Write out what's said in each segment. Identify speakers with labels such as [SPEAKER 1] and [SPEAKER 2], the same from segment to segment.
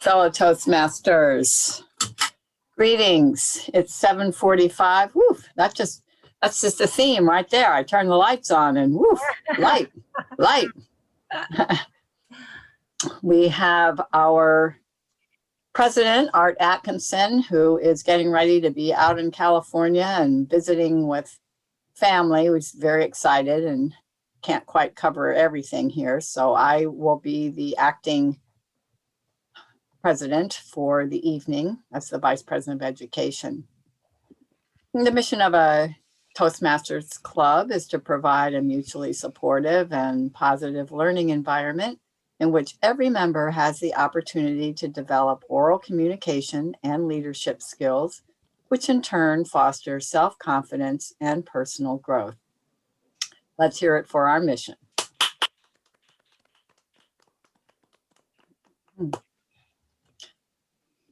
[SPEAKER 1] Fellow Toastmasters, greetings. It's 7:45. Woof, that's just the theme right there. I turn the lights on and woof, light. We have our president, Art Atkinson, who is getting ready to be out in California and visiting with family, who's very excited and can't quite cover everything here. So I will be the acting president for the evening as the vice president of education. The mission of a Toastmasters club is to provide a mutually supportive and positive learning environment in which every member has the opportunity to develop oral communication and leadership skills, which in turn foster self-confidence and personal growth. Let's hear it for our mission.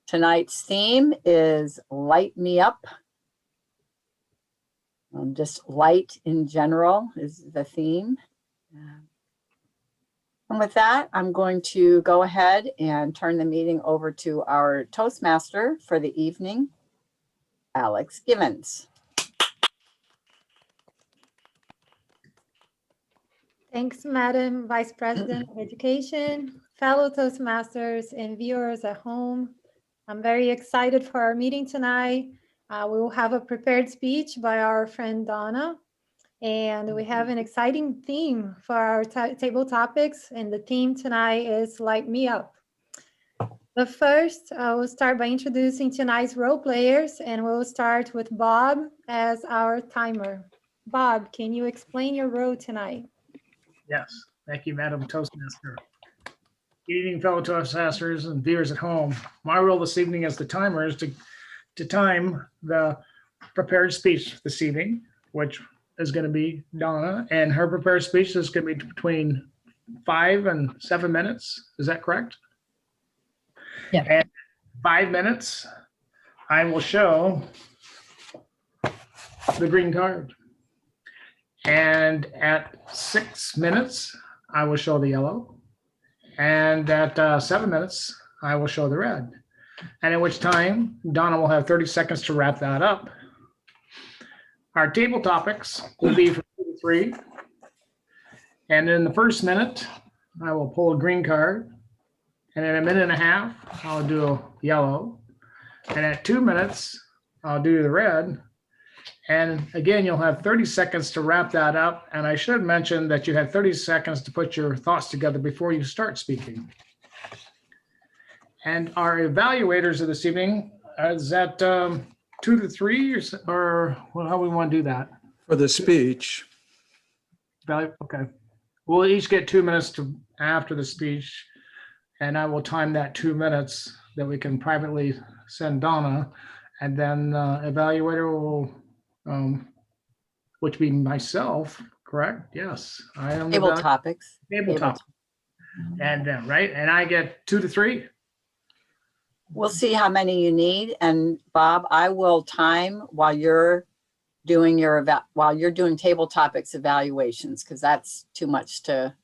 [SPEAKER 1] Tonight's theme is Light Me Up. Just light in general is the theme. And with that, I'm going to go ahead and turn the meeting over to our Toastmaster for the evening, Alex Givens.
[SPEAKER 2] Thanks, Madam Vice President of Education, fellow Toastmasters and viewers at home. I'm very excited for our meeting tonight. We will have a prepared speech by our friend Donna, and we have an exciting theme for our table topics, and the theme tonight is Light Me Up. But first, I will start by introducing tonight's role players, and we'll start with Bob as our timer. Bob, can you explain your role tonight?
[SPEAKER 3] Yes, thank you, Madam Toastmaster. Good evening, fellow Toastmasters and viewers at home. My role this evening as the timer is to time the prepared speech this evening, which is going to be Donna, and her prepared speech is going to be between 5 and 7 minutes. Is that correct?
[SPEAKER 4] Yeah.
[SPEAKER 3] And 5 minutes, I will show the green card. And at 6 minutes, I will show the yellow. And at 7 minutes, I will show the red. And at which time, Donna will have 30 seconds to wrap that up. Our table topics will be from 2 to 3. And in the first minute, I will pull a green card. And in a minute and a half, I'll do a yellow. And at 2 minutes, I'll do the red. And again, you'll have 30 seconds to wrap that up. And I should mention that you have 30 seconds to put your thoughts together before you start speaking. And our evaluators of this evening, is that 2 to 3 or well, how we want to do that?
[SPEAKER 5] For the speech.
[SPEAKER 3] Okay. We'll each get 2 minutes after the speech. And I will time that 2 minutes that we can privately send Donna. And then evaluator will which be myself, correct? Yes, I am.
[SPEAKER 1] Table topics.
[SPEAKER 3] Table topics. And right, and I get 2 to 3.
[SPEAKER 1] We'll see how many you need. And Bob, I will time while you're doing table topics evaluations, because that's too much to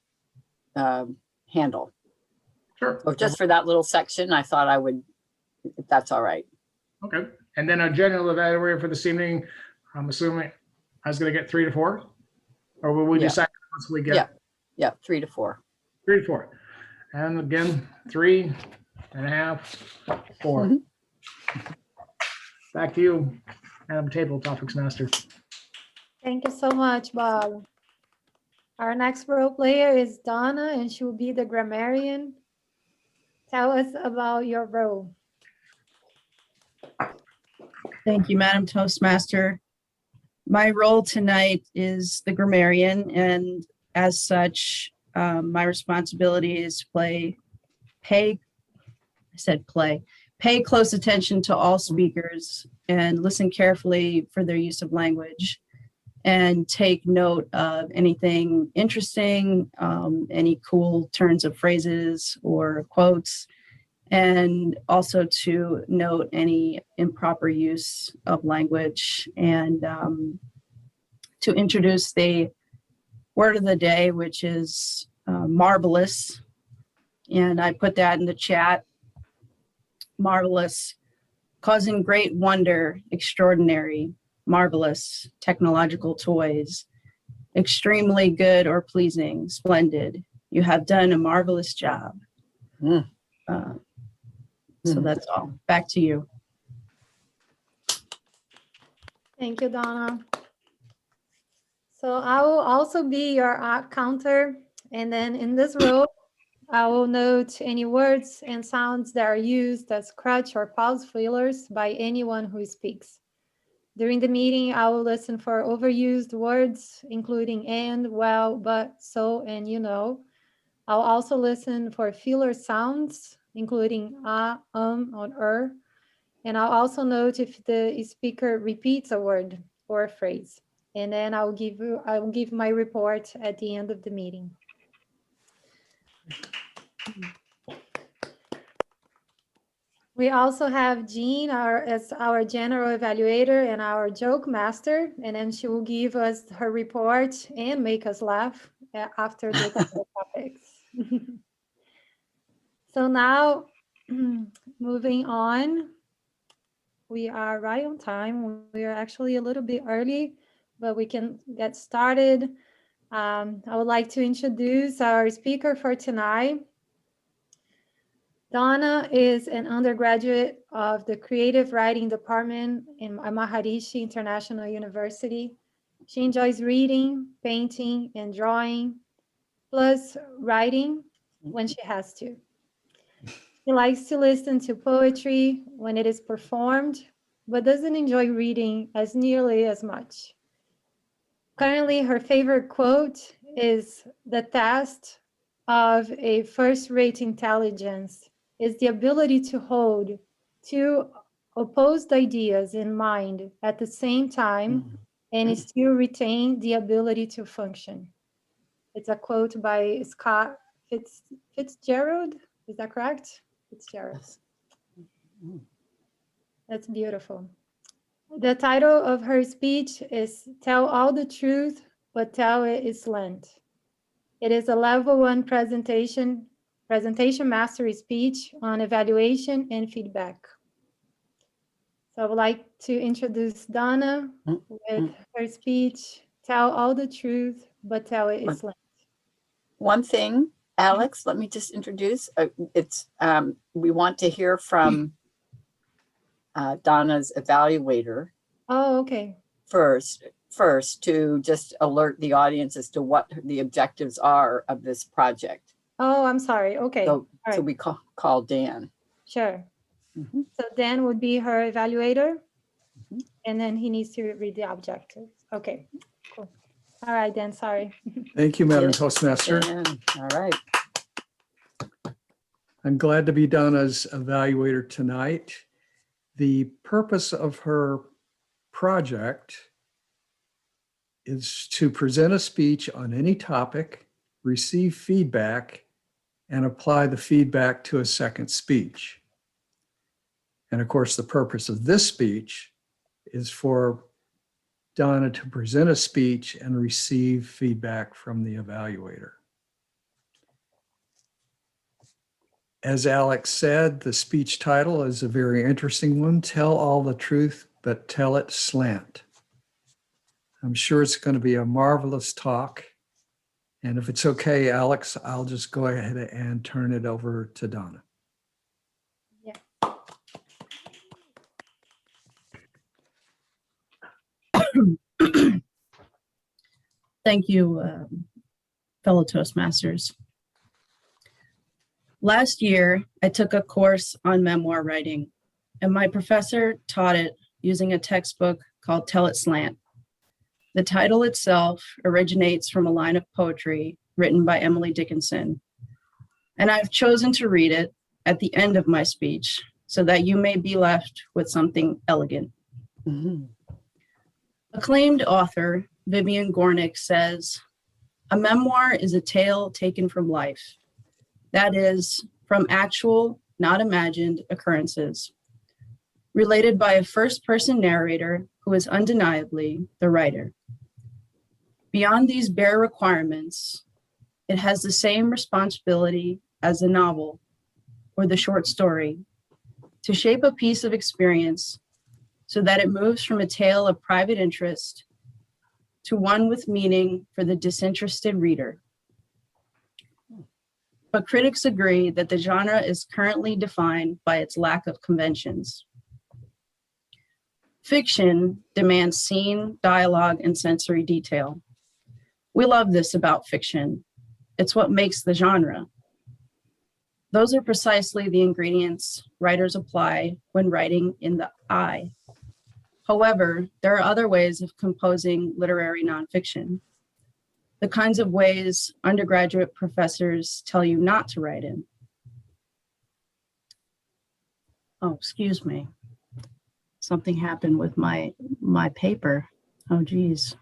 [SPEAKER 1] handle.
[SPEAKER 3] Sure.
[SPEAKER 1] Or just for that little section, I thought I would, if that's all right.
[SPEAKER 3] Okay. And then a general evaluator for this evening, I'm assuming I was going to get 3 to 4, or will we decide once we get?
[SPEAKER 1] Yeah, 3 to 4.
[SPEAKER 3] 3 to 4. And again, 3.5, 4. Back to you, Madam Table Topics Master.
[SPEAKER 2] Thank you so much, Bob. Our next role player is Donna, and she will be the grammarian. Tell us about your role.
[SPEAKER 4] Thank you, Madam Toastmaster. My role tonight is the grammarian, and as such, my responsibility is to pay close attention to all speakers and listen carefully for their use of language, and take note of anything interesting, any cool turns of phrases or quotes, and also to note any improper use of language, and to introduce the word of the day, which is marvelous. And I put that in the chat. marvelous, causing great wonder, extraordinary, marvelous, technological toys, extremely good or pleasing, splendid. You have done a marvelous job.
[SPEAKER 1] Mm.
[SPEAKER 4] So that's all. Back to you.
[SPEAKER 2] Thank you, Donna. So I will also be your counter. And then in this row, I will note any words and sounds that are used as crutch or pause fillers by anyone who speaks. During the meeting, I will listen for overused words, including and, well, but, so, and you know. I'll also listen for filler sounds, including or. And I'll also note if the speaker repeats a word or a phrase. And then I will give my report at the end of the meeting. We also have Jean as our general evaluator and our joke master, and then she will give us her report and make us laugh after the topics. So now, moving on, we are right on time. We are actually a little bit early, but we can get started. I would like to introduce our speaker for tonight. Donna is an undergraduate of the Creative Writing Department in Maharishi International University. She enjoys reading, painting, and drawing, plus writing when she has to. She likes to listen to poetry when it is performed, but doesn't enjoy reading as nearly as much. Currently, her favorite quote is, "The test of a first-rate intelligence is the ability to hold two opposed ideas in mind at the same time and still retain the ability to function." It's a quote by Scott Fitzgerald. Is that correct? Fitzgerald. That's beautiful. The title of her speech is "Tell All the Truth, but Tell It Slant." It is a level 1 presentation mastery speech on evaluation and feedback. So I would like to introduce Donna with her speech, "Tell All the Truth, but Tell It Slant."
[SPEAKER 1] One thing, Alex, let me just introduce. We want to hear from Donna's evaluator
[SPEAKER 2] Oh, okay.
[SPEAKER 1] first to just alert the audience as to what the objectives are of this project.
[SPEAKER 2] Oh, I'm sorry. Okay.
[SPEAKER 1] So,
[SPEAKER 2] All right.
[SPEAKER 1] so we call Dan.
[SPEAKER 2] Sure.
[SPEAKER 1] Mhm.
[SPEAKER 2] So Dan would be her evaluator,
[SPEAKER 1] Mhm.
[SPEAKER 2] and then he needs to read the objectives. Okay, cool. All right, Dan, sorry.
[SPEAKER 5] Thank you, Madam
[SPEAKER 1] Yeah.
[SPEAKER 5] Toastmaster.
[SPEAKER 1] Dan. All right.
[SPEAKER 5] I'm glad to be Donna's evaluator tonight. The purpose of her project is to present a speech on any topic, receive feedback, and apply the feedback to a second speech. And of course, the purpose of this speech is for Donna to present a speech and receive feedback from the evaluator. As Alex said, the speech title is a very interesting one. Tell all the truth, but tell it slant. I'm sure it's going to be a marvelous talk. And if it's okay, Alex, I'll just go ahead and turn it over to Donna.
[SPEAKER 2] Yeah.
[SPEAKER 4] Thank you, fellow Toastmasters. Last year, I took a course on memoir writing, and my professor taught it using a textbook called Tell It Slant. The title itself originates from a line of poetry written by Emily Dickinson, and I've chosen to read it at the end of my speech so that you may be left with something elegant.
[SPEAKER 1] Mhm.
[SPEAKER 4] Acclaimed author Vivian Gornick says, "A memoir is a tale taken from life. That is, from actual, not imagined occurrences, related by a first-person narrator who is undeniably the writer. Beyond these bare requirements, it has the same responsibility as the novel or the short story, to shape a piece of experience so that it moves from a tale of private interest to one with meaning for the disinterested reader. But critics agree that the genre is currently defined by its lack of conventions. Fiction demands scene, dialogue, and sensory detail. We love this about fiction. It's what makes the genre. Those are precisely the ingredients writers apply when writing in the I. However, there are other ways of composing literary nonfiction, the kinds of ways undergraduate professors tell you not to write in. Oh, excuse me. Something happened with my paper. Oh, geez.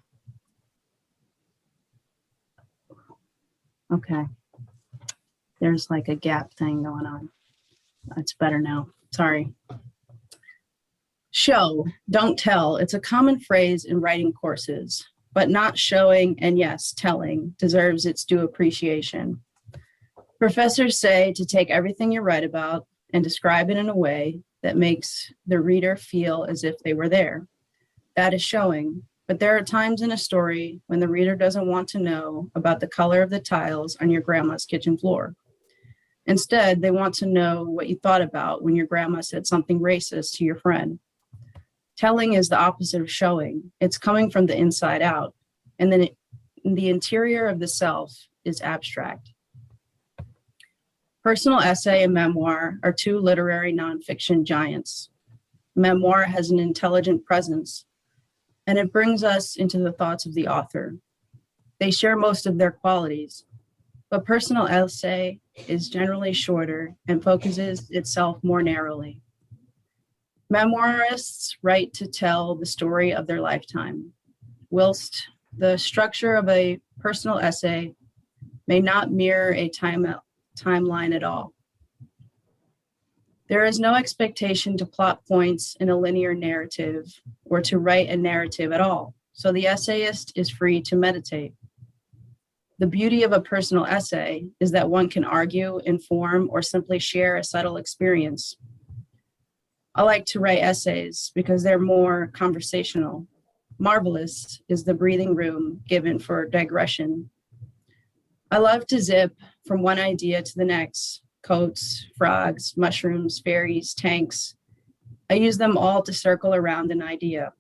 [SPEAKER 4] Okay. There's like a gap thing going on. It's better now. Sorry. Show, don't tell. It's a common phrase in writing courses, but not showing and yes, telling deserves its due appreciation. Professors say to take everything you write about and describe it in a way that makes the reader feel as if they were there. That is showing, but there are times in a story when the reader doesn't want to know about the color of the tiles on your grandma's kitchen floor. Instead, they want to know what you thought about when your grandma said something racist to your friend. Telling is the opposite of showing. It's coming from the inside out, and then the interior of the self is abstract. Personal essay and memoir are two literary nonfiction giants. Memoir has an intelligent presence, and it brings us into the thoughts of the author. They share most of their qualities, but personal essay is generally shorter and focuses itself more narrowly. Memoirists write to tell the story of their lifetime, whilst the structure of a personal essay may not mirror a timeline at all. There is no expectation to plot points in a linear narrative or to write a narrative at all, so the essayist is free to meditate. The beauty of a personal essay is that one can argue, inform, or simply share a subtle experience. I like to write essays because they're more conversational. Marvelous is the breathing room given for digression. I love to zip from one idea to the next. Coats, frogs, mushrooms, fairies, tanks. I use them all to circle around an idea.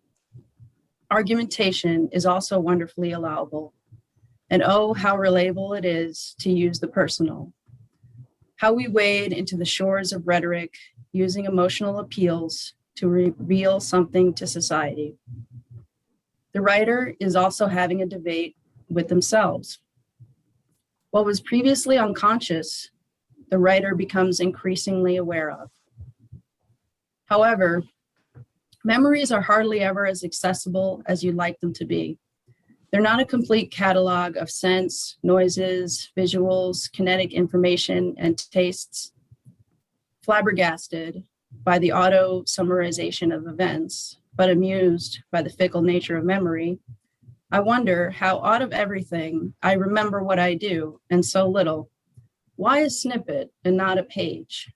[SPEAKER 4] Argumentation is also wonderfully allowable. And oh, how relatable it is to use the personal. How we wade into the shores of rhetoric, using emotional appeals to reveal something to society. The writer is also having a debate with themselves. What was previously unconscious, the writer becomes increasingly aware of. However, memories are hardly ever as accessible as you'd like them to be. They're not a complete catalog of scents, noises, visuals, kinetic information, and tastes. Flabbergasted by the auto-summarization of events, but amused by the fickle nature of memory, I wonder how out of everything I remember what I do, and so little. Why a snippet and not a page?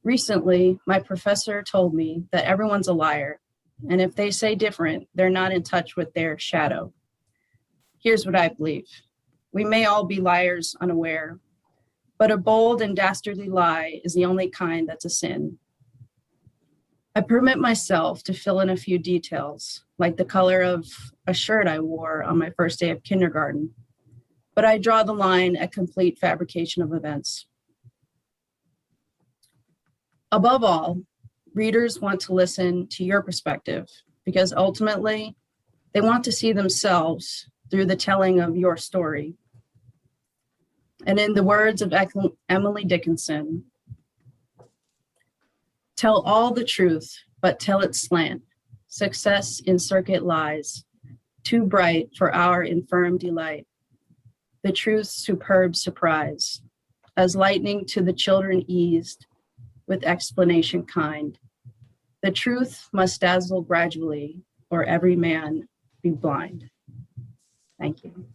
[SPEAKER 4] Recently, my professor told me that everyone's a liar, and if they say different, they're not in touch with their shadow. Here's what I believe. We may all be liars unaware, but a bold and dastardly lie is the only kind that's a sin. I permit myself to fill in a few details, like the color of a shirt I wore on my first day of kindergarten, but I draw the line at complete fabrication of events. Above all, readers want to listen to your perspective because ultimately they want to see themselves through the telling of your story. And in the words of Emily Dickinson, tell all the truth, but tell it slant. Success in circuit lies, too bright for our infirm delight. The truth's superb surprise, as lightning to the children eased, with explanation kind. The truth must dazzle gradually, or every man be blind. Thank you.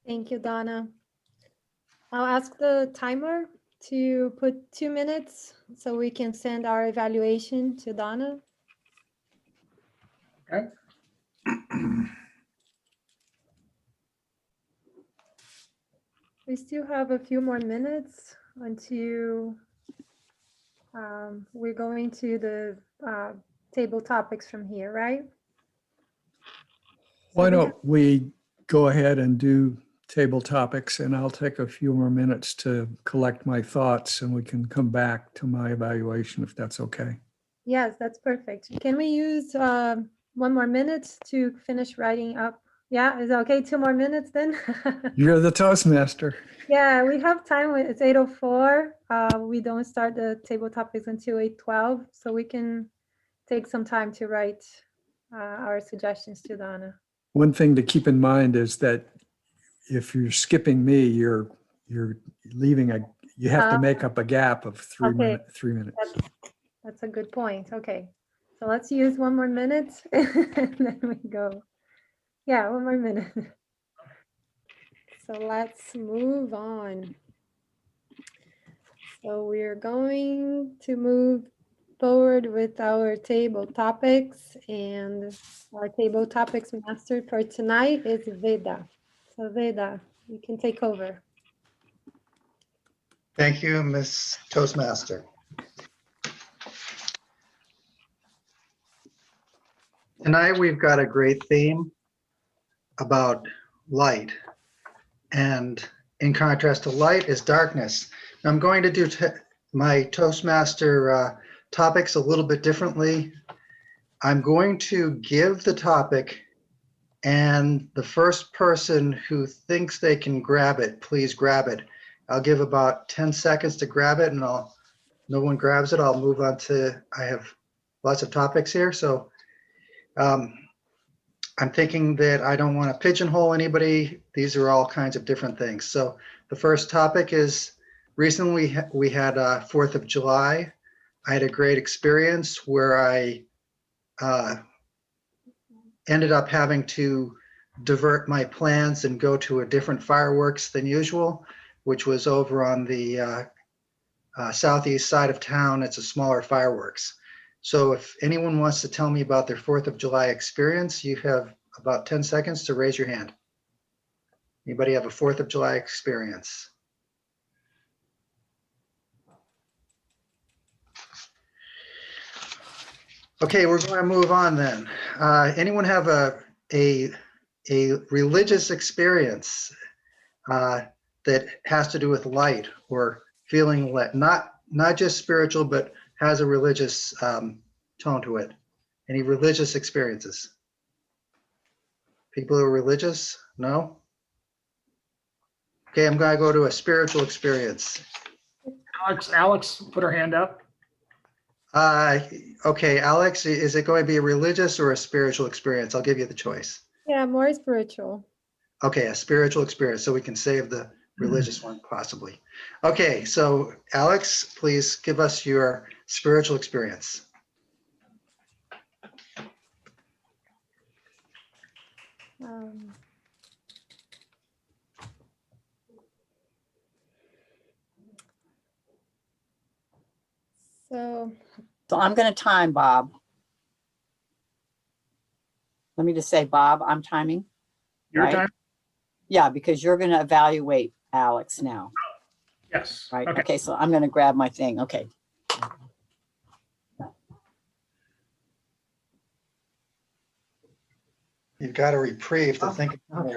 [SPEAKER 2] Thank you, Donna. I'll ask the timer to put 2 minutes so we can send our evaluation to Donna.
[SPEAKER 3] Okay.
[SPEAKER 2] We still have a few more minutes until we're going to the table topics from here, right?
[SPEAKER 5] Why
[SPEAKER 2] we
[SPEAKER 5] don't we go ahead and do table topics, and I'll take a few more minutes to collect my thoughts, and we can come back to my evaluation if that's okay.
[SPEAKER 2] Yes, that's perfect. Can we use 1 more minute to finish writing up? Yeah, is that okay? 2 more minutes then?
[SPEAKER 5] You're the Toastmaster.
[SPEAKER 2] Yeah, we have time. It's 8:04. We don't start the table topics until 8:12, so we can take some time to write our suggestions to Donna.
[SPEAKER 5] One thing to keep in mind is that if you're skipping me, you're leaving you have to make up a gap of 3
[SPEAKER 2] Okay.
[SPEAKER 5] 3 minutes.
[SPEAKER 2] That's a good point. Okay, so let's use 1 more minute and then we go. Yeah, 1 more minute. So let's move on. So we're going to move forward with our table topics, and our table topics master for tonight is Veda. So Veda, you can take over.
[SPEAKER 6] Thank you, Ms. Toastmaster. Tonight, we've got a great theme about light. And in contrast to light is darkness. I'm going to do my Toastmaster topics a little bit differently. I'm going to give the topic, and the first person who thinks they can grab it, please grab it. I'll give about 10 seconds to grab it, and no one grabs it, I'll move on to, I have lots of topics here. So I'm thinking that I don't want to pigeonhole anybody. These are all kinds of different things. So the first topic is, recently we had 4th of July. I had a great experience where I ended up having to divert my plans and go to a different fireworks than usual, which was over on the southeast side of town. It's a smaller fireworks. So if anyone wants to tell me about their 4th of July experience, you have about 10 seconds to raise your hand. Anybody have a 4th of July experience? Okay, we're going to move on then. Anyone have a religious experience that has to do with light or feeling lit, not just spiritual, but has a religious tone to it? Any religious experiences? People who are religious? No? Okay, I'm going to go to a spiritual experience.
[SPEAKER 3] Alex put her hand up.
[SPEAKER 6] Okay, Alex, is it going to be a religious or a spiritual experience? I'll give you the choice.
[SPEAKER 2] Yeah, more spiritual.
[SPEAKER 6] Okay, a spiritual experience, so we can save the religious one possibly. Okay, so Alex, please give us your spiritual experience.
[SPEAKER 2] So
[SPEAKER 1] So I'm going to time Bob. Let me just say, Bob, I'm timing.
[SPEAKER 3] Your
[SPEAKER 1] Right.
[SPEAKER 3] time?
[SPEAKER 1] Yeah, because you're going to evaluate Alex now,
[SPEAKER 3] Yes.
[SPEAKER 1] right?
[SPEAKER 3] Okay.
[SPEAKER 1] Okay, so I'm going to grab my thing. Okay.
[SPEAKER 6] You've got a reprieve to think.
[SPEAKER 2] no,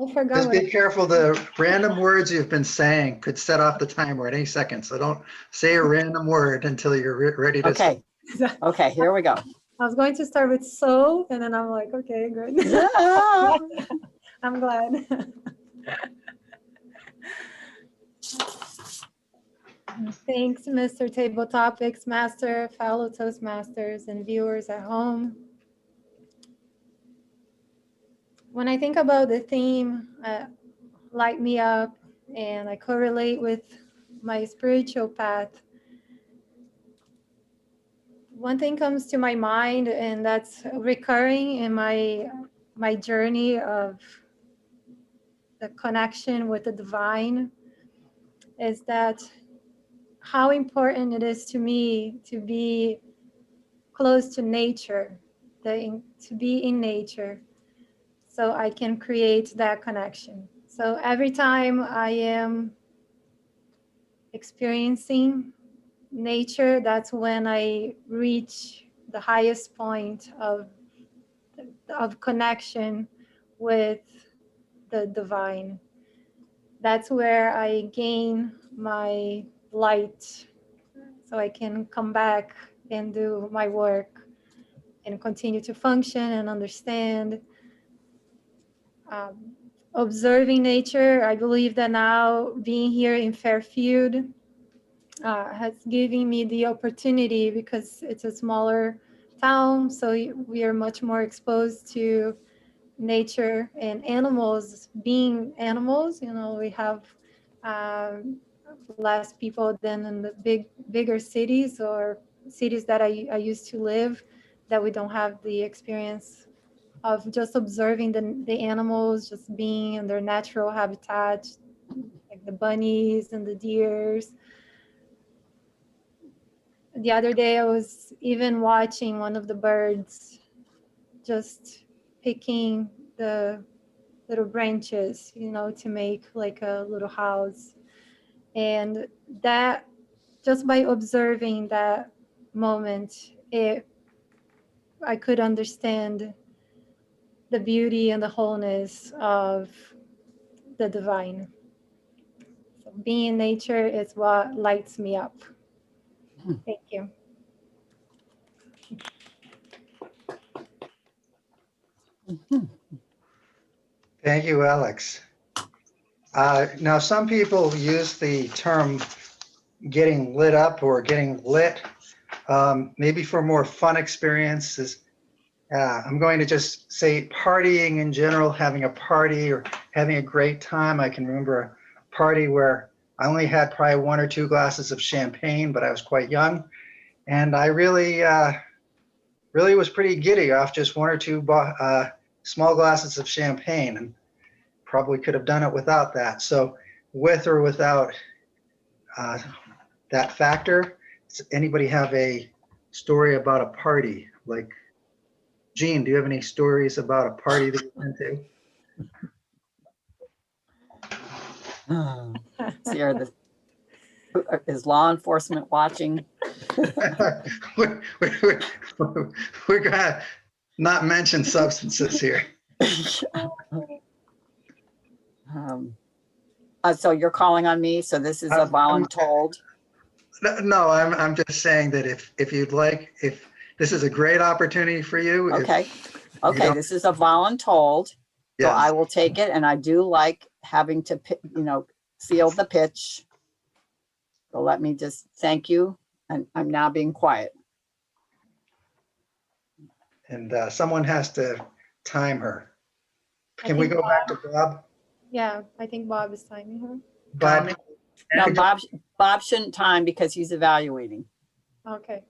[SPEAKER 2] I forgot
[SPEAKER 6] Just
[SPEAKER 2] what
[SPEAKER 6] be careful, the random words you've been saying could set off the timer at any second. So don't say a random word until you're ready to.
[SPEAKER 1] Okay. Okay, here we go.
[SPEAKER 2] I was going to start with so, and then I'm like, okay, good.
[SPEAKER 1] Yeah.
[SPEAKER 2] I'm glad. Thanks, Mr. Table Topics Master, fellow Toastmasters, and viewers at home. When I think about the theme, light me up, and I correlate with my spiritual path, one thing comes to my mind, and that's recurring in my my journey of the connection with the divine is that how important it is to me to be close to nature, to be in nature, so I can create that connection. So every time I am experiencing nature, that's when I reach the highest point of connection with the divine. That's where I gain my light, so I can come back and do my work and continue to function and understand. Observing nature, I believe that now being here in Fairfield has given me the opportunity, because it's a smaller town, so we are much more exposed to nature and animals being animals. We have less people than in the bigger cities, or cities that I used to live, that we don't have the experience of just observing the animals just being in their natural habitat, like the bunnies and the deers. The other day I was even watching one of the birds just picking the little branches, to make like a little house. And that, just by observing that moment, I could understand the beauty and the wholeness of the divine. So being in nature is what lights me up. Thank you.
[SPEAKER 6] Thank you, Alex. Now, some people use the term getting lit up or getting lit, maybe for more fun experiences. I'm going to just say partying in general, having a party or having a great time. I can remember a party where I only had probably 1 or 2 glasses of champagne, but I was quite young. And I really was pretty giddy off just 1 or 2 small glasses of champagne, and probably could have done it without that. So with or without that factor, does anybody have a story about a party? Like, Jean, do you have any stories about a party that you went to?
[SPEAKER 1] See, is law enforcement watching?
[SPEAKER 6] We're gonna not mention substances here.
[SPEAKER 1] So you're calling on me, so this is a voluntold.
[SPEAKER 6] No, I'm just saying that if you'd like, if this is a great opportunity for you.
[SPEAKER 1] Okay, this is a voluntold, so
[SPEAKER 6] Yes.
[SPEAKER 1] I will take it, and I do like having to, feel the pitch. So let me just thank you, and I'm now being quiet.
[SPEAKER 6] And someone has to time her.
[SPEAKER 2] I
[SPEAKER 6] Can we
[SPEAKER 2] think
[SPEAKER 6] go back to Bob?
[SPEAKER 2] Yeah, I think Bob is timing her.
[SPEAKER 6] Bob,
[SPEAKER 1] No, Bob shouldn't time because he's evaluating.
[SPEAKER 2] Okay.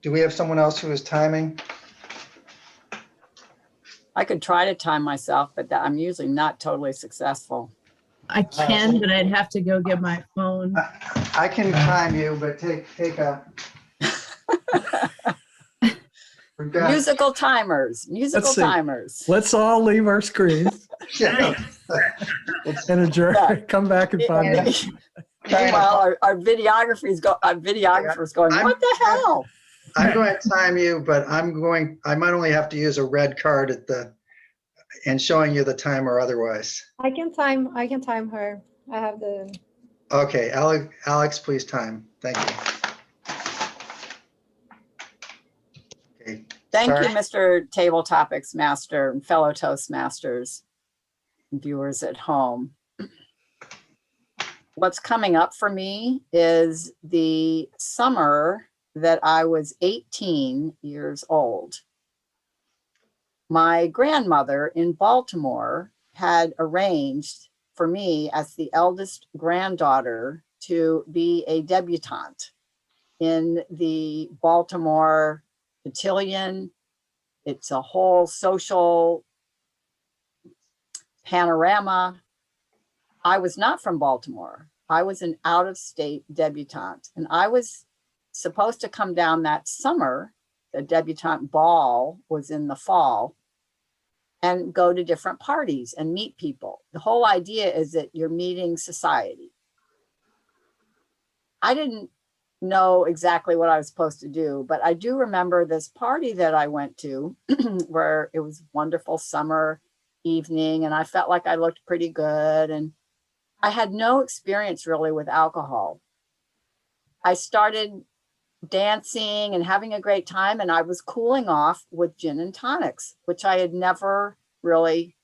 [SPEAKER 6] do we have someone else who is timing?
[SPEAKER 1] I could try to time myself, but I'm usually not totally successive.
[SPEAKER 4] I can, but I'd have to go get my phone.
[SPEAKER 6] I can time you, but take a. We've got-
[SPEAKER 1] Musical timers.
[SPEAKER 5] Let's see.
[SPEAKER 1] Timers.
[SPEAKER 5] Let's all leave our screens
[SPEAKER 6] Yeah.
[SPEAKER 5] and adjourn.
[SPEAKER 1] Yeah.
[SPEAKER 5] Come back in 5 minutes.
[SPEAKER 1] Meanwhile, our videographer's going,
[SPEAKER 6] I'm-
[SPEAKER 1] what the hell?
[SPEAKER 6] I'm going to time you, but I might only have to use a red card and showing you the timer otherwise.
[SPEAKER 2] I can time her. I have the.
[SPEAKER 6] Okay, Alex, please time. Thank you. Okay.
[SPEAKER 1] Thank
[SPEAKER 6] Sorry.
[SPEAKER 1] you, Mr. Table Topics Master and fellow Toastmasters and viewers at home. What's coming up for me is the summer that I was 18 years old. My grandmother in Baltimore had arranged for me as the eldest granddaughter to be a debutante in the Baltimore cotillion it's a whole social panorama. I was not from Baltimore. I was an out-of-state debutante, and I was supposed to come down that summer. The debutante ball was in the fall, and go to different parties and meet people. The whole idea is that you're meeting society. I didn't know exactly what I was supposed to do, but I do remember this party that I went to where it was wonderful summer evening, and I felt like I looked pretty good, and I had no experience really with alcohol. I started dancing and having a great time, and I was cooling off with gin and tonics, which I had never really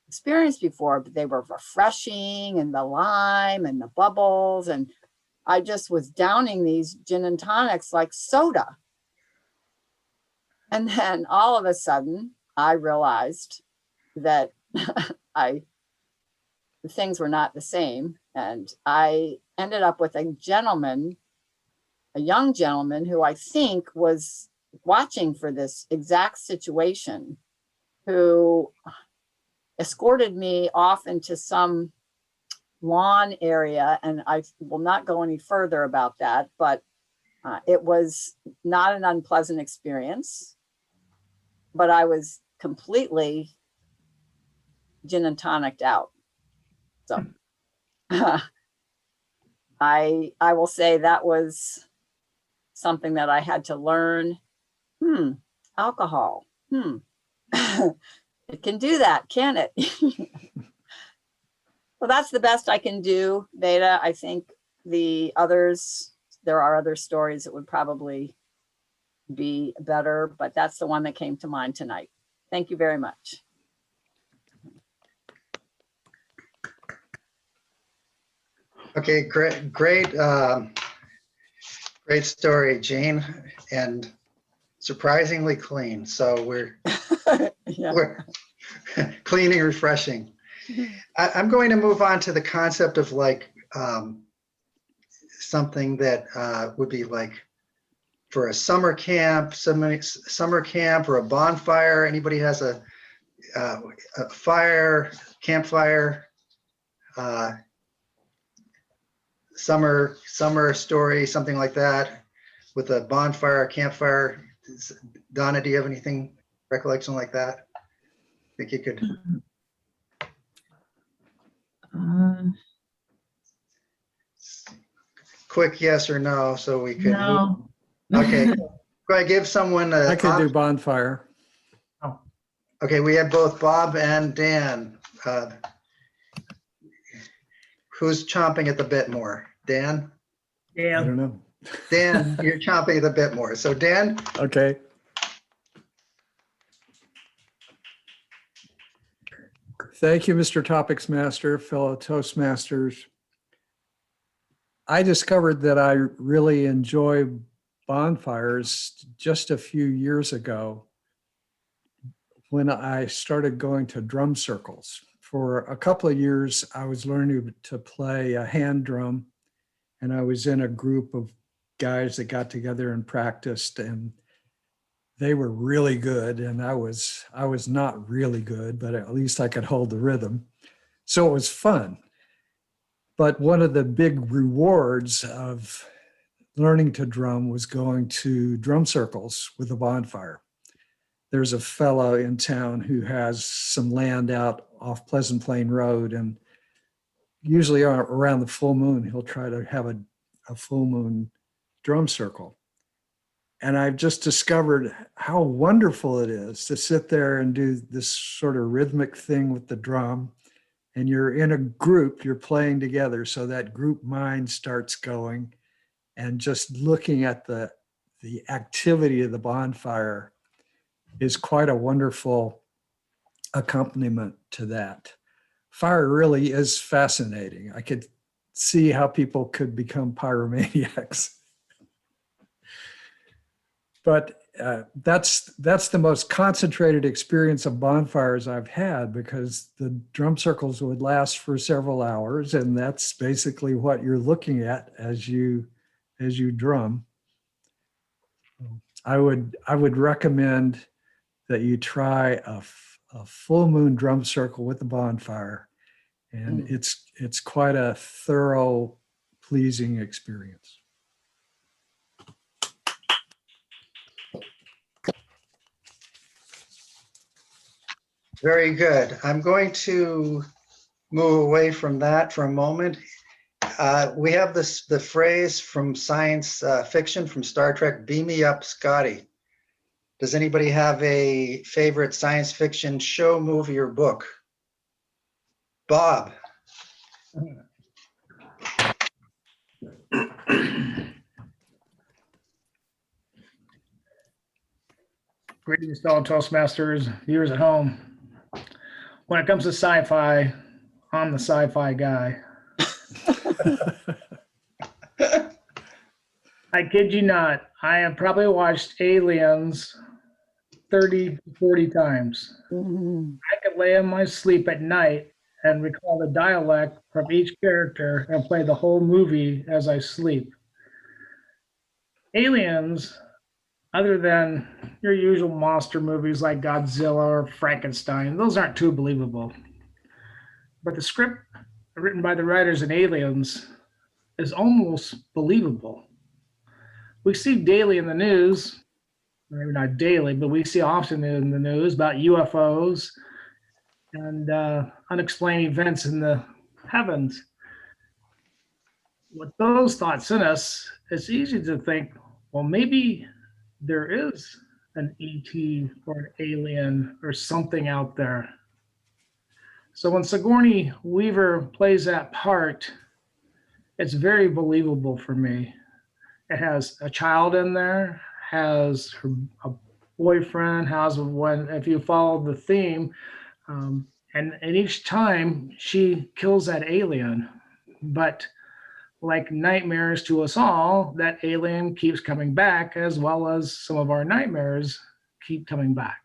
[SPEAKER 1] experienced before, but they were refreshing, and the lime and the bubbles, and I just was downing these gin and tonics like soda. And then all of a sudden I realized that things were not the same, and I ended up with a gentleman, a young gentleman who I think was watching for this exact situation, who escorted me off into some lawn area. And I will not go any further about that, but it was not an unpleasant experience, but I was completely gin and tonicked out. So I will say that was something that I had to learn. Alcohol. It can do that, can it? Well, that's the best I can do, Beta. I think the others, there are other stories that would probably be better, but that's the one that came to mind tonight. Thank you very much.
[SPEAKER 6] Okay, great, great story, Jean, and surprisingly clean. So we're
[SPEAKER 1] Yeah.
[SPEAKER 6] we're clean and refreshing. I'm going to move on to the concept of like something that would be like for a summer camp, summer camp or a bonfire. Anybody has a fire, campfire, summer story, something like that, with a bonfire, campfire. Donna, do you have anything, recollection like that? I think you could. Quick yes or no, so we could.
[SPEAKER 7] No.
[SPEAKER 6] Okay, go ahead, give someone a.
[SPEAKER 5] I could do bonfire.
[SPEAKER 6] Okay, we have both Bob and Dan. Who's chomping at the bit more? Dan?
[SPEAKER 5] I
[SPEAKER 7] Yeah.
[SPEAKER 5] don't know.
[SPEAKER 6] Dan, you're chomping at the bit more. So Dan,
[SPEAKER 5] Okay. Thank you, Mr. Topics Master, fellow Toastmasters. I discovered that I really enjoy bonfires just a few years ago when I started going to drum circles. For a couple of years, I was learning to play a hand drum, and I was in a group of guys that got together and practiced, and they were really good, and I was not really good, but at least I could hold the rhythm. So it was fun. But one of the big rewards of learning to drum was going to drum circles with a bonfire. There's a fellow in town who has some land out off Pleasant Plain Road, and usually around the full moon, he'll try to have a full moon drum circle. And I've just discovered how wonderful it is to sit there and do this sort of rhythmic thing with the drum. And you're in a group, you're playing together. So that group mind starts going, and just looking at the activity of the bonfire is quite a wonderful accompaniment to that. Fire really is fascinating. I could see how people could become pyromaniacs. But that's the most concentrated experience of bonfires I've had, because the drum circles would last for several hours, and that's basically what you're looking at as you drum. I would recommend that you try a full moon drum circle with the bonfire. And it's quite a thorough, pleasing experience.
[SPEAKER 6] Very good. I'm going to move away from that for a moment. We have the phrase from science fiction from Star Trek, "Beam me up, Scotty." Does anybody have a favorite science fiction show, movie, or book? Bob?
[SPEAKER 3] Greetings to all Toastmasters, viewers at home. When it comes to sci-fi, I'm the sci-fi guy. I kid you not, I have probably watched Aliens 30, 40 times. I could lay in my sleep at night and recall the dialect from each character and play the whole movie as I sleep. Aliens, other than your usual monster movies like Godzilla or Frankenstein, those aren't too believable. But the script written by the writers in Aliens is almost believable. We see daily in the news, maybe not daily, but we see often in the news about UFOs and unexplained events in the heavens. With those thoughts in us, it's easy to think, well, maybe there is an ET or an alien or something out there. So when Sigourney Weaver plays that part, it's very believable for me. It has a child in there, has a boyfriend, has one, if you follow the theme, and each time she kills that alien. But like nightmares to us all, that alien keeps coming back, as well as some of our nightmares keep coming back.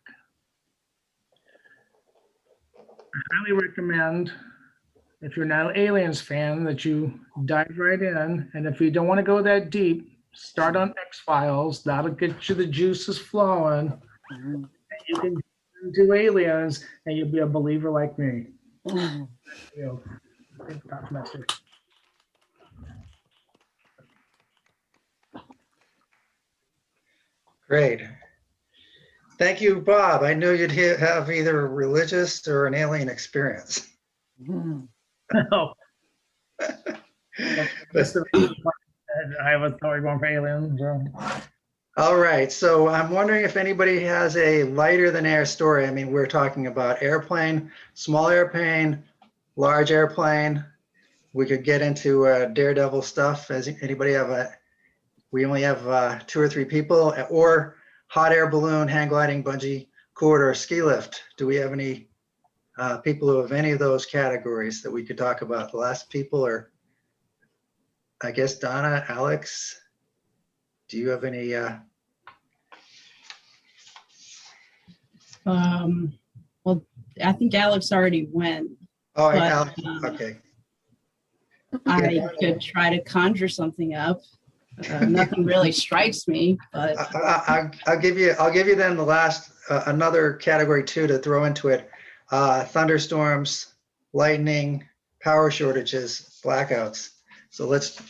[SPEAKER 3] I highly recommend, if you're not an Aliens fan, that you dive right in. And if you don't want to go that deep, start on X-Files. That'll get you the juices flowing. And you can do Aliens, and you'll be a believer like me. Thank you. Tostmasters.
[SPEAKER 6] Great. Thank you, Bob. I knew you'd have either a religious or an alien experience.
[SPEAKER 3] No. That's the I was totally going for Aliens. So.
[SPEAKER 6] All right, so I'm wondering if anybody has a lighter than air story. I mean, we're talking about airplane, small airplane, large airplane. We could get into daredevil stuff. As anybody have we only have 2 or 3 people, or hot air balloon, hang gliding, bungee cord, or ski lift. Do we have any people who have any of those categories that we could talk about? The last people are, I guess, Donna, Alex. Do you have any?
[SPEAKER 4] Well, I think Alex already went.
[SPEAKER 6] Oh,
[SPEAKER 4] But,
[SPEAKER 6] Alex. Okay.
[SPEAKER 4] I could try to conjure something up. Nothing really strikes me, but
[SPEAKER 6] I'll give you then the last another category 2 to throw into it. Thunderstorms, lightning, power shortages, blackouts. So let's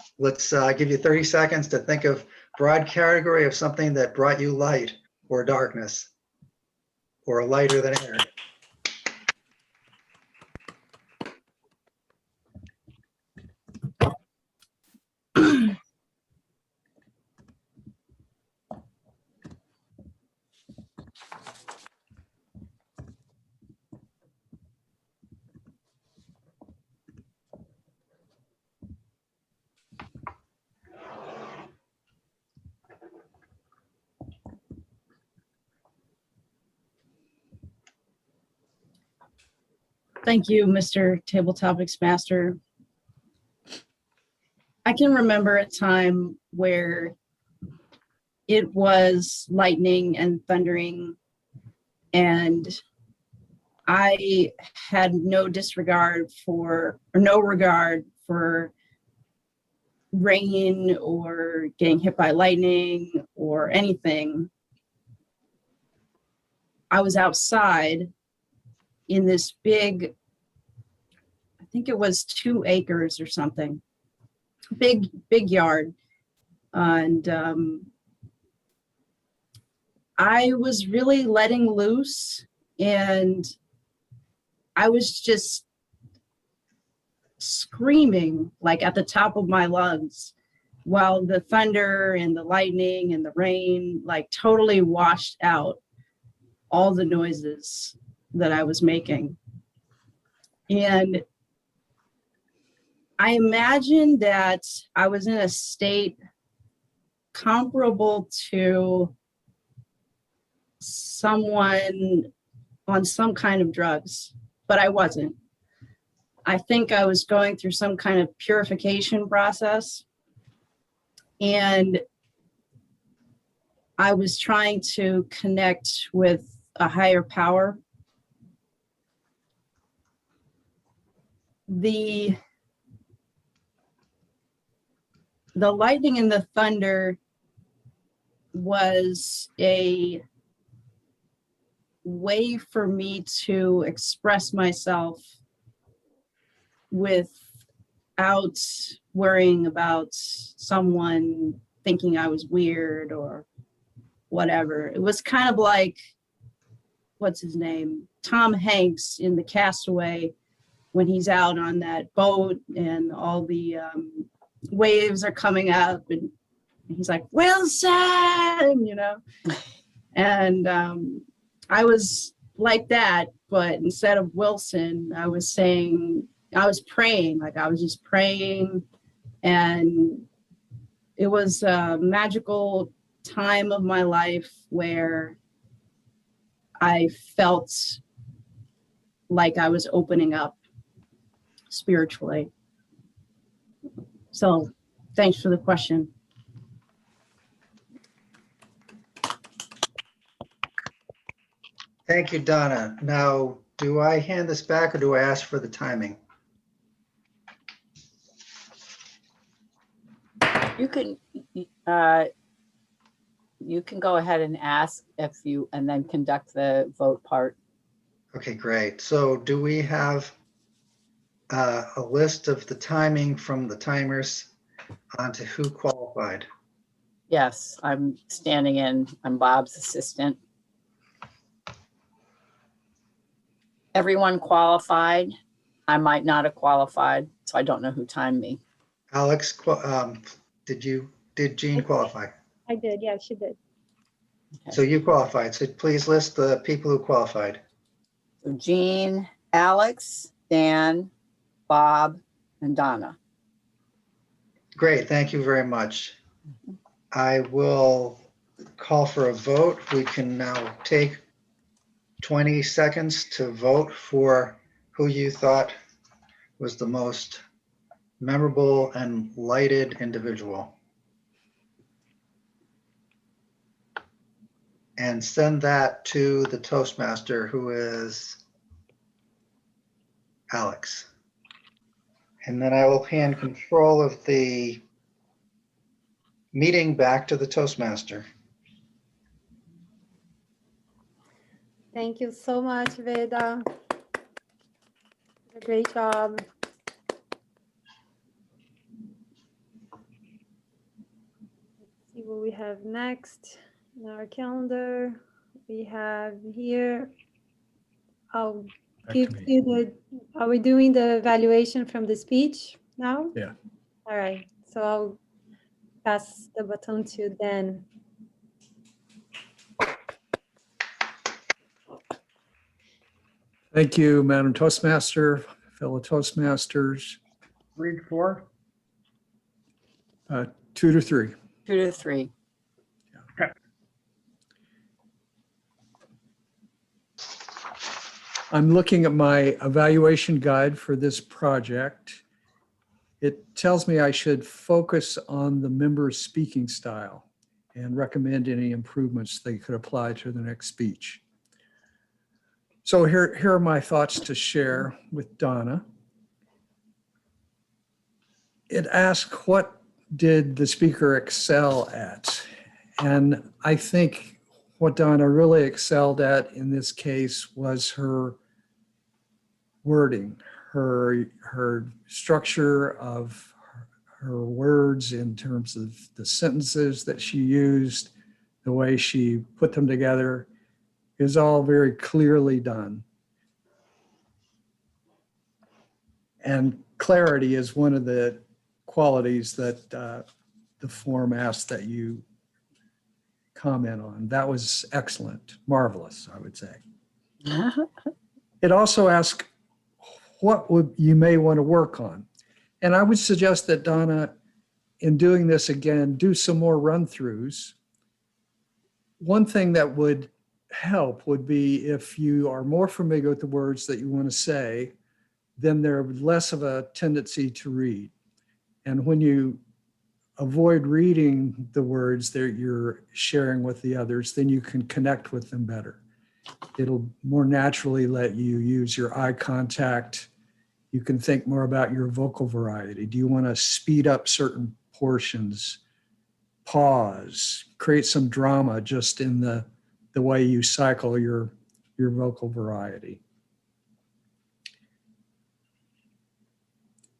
[SPEAKER 6] give you 30 seconds to think of broad category of something that brought you light or darkness or lighter than air.
[SPEAKER 4] thank you, Mr. Table Topics Master. I can remember a time where it was lightning and thundering, and I had no regard for rain or getting hit by lightning or anything. I was outside in this big, I think it was 2 acres or something, big yard. And I was really letting loose, and I was just screaming like at the top of my lungs, while the thunder and the lightning and the rain like totally washed out all the noises that I was making. And I imagined that I was in a state comparable to someone on some kind of drugs, but I wasn't. I think I was going through some kind of purification process, and I was trying to connect with a higher power. The lightning and the thunder was a way for me to express myself without worrying about someone thinking I was weird or whatever. It was kind of like, what's his name? Tom Hanks in The Castaway, when he's out on that boat and all the waves are coming up and he's like, Wilson, you know? And I was like that, but instead of Wilson, I was praying, like I was just praying. And it was a magical time of my life where I felt like I was opening up spiritually. So thanks for the question.
[SPEAKER 6] Thank you, Donna. Now, do I hand this back or do I ask for the timing?
[SPEAKER 1] You can go ahead and ask and then conduct the vote part.
[SPEAKER 6] Okay, great. So do we have a list of the timing from the timers onto who qualified?
[SPEAKER 1] Yes, I'm standing in. I'm Bob's assistant. Everyone qualified. I might not have qualified, so I don't know who timed me.
[SPEAKER 6] Alex, did Jean qualify?
[SPEAKER 2] I did, yeah, she did.
[SPEAKER 6] So you qualified. So please list the people who qualified.
[SPEAKER 1] So Jean, Alex, Dan, Bob, and Donna.
[SPEAKER 6] Great, thank you very much. I will call for a vote. We can now take 20 seconds to vote for who you thought was the most memorable and lighted individual. And send that to the Toastmaster, who is Alex. And then I will hand control of the meeting back to the Toastmaster.
[SPEAKER 2] Thank you so much, Veda. Great job. Let's see what we have next in our calendar. We have here, I'll
[SPEAKER 5] Back
[SPEAKER 2] give
[SPEAKER 5] to me.
[SPEAKER 2] you are we doing the evaluation from the speech now?
[SPEAKER 5] Yeah.
[SPEAKER 2] All right, so I'll pass the baton to Dan.
[SPEAKER 5] Thank you, Madam Toastmaster, fellow Toastmasters.
[SPEAKER 3] Read 4.
[SPEAKER 5] 2 to 3.
[SPEAKER 1] 2 to 3.
[SPEAKER 5] I'm looking at my evaluation guide for this project. It tells me I should focus on the member's speaking style and recommend any improvements they could apply to the next speech. So here are my thoughts to share with Donna. It asks, what did the speaker excel at? And I think what Donna really excelled at in this case was her wording, her structure of her words in terms of the sentences that she used, the way she put them together is all very clearly done. And clarity is one of the qualities that the form asks that you comment on. That was excellent, marvelous, I would say. It also asks what you may want to work on. And I would suggest that Donna, in doing this again, do some more run-throughs. One thing that would help would be if you are more familiar with the words that you want to say, then they're less of a tendency to read. And when you avoid reading the words that you're sharing with the others, then you can connect with them better. It'll more naturally let you use your eye contact. You can think more about your vocal variety. Do you want to speed up certain portions, pause, create some drama just in the way you cycle your vocal variety?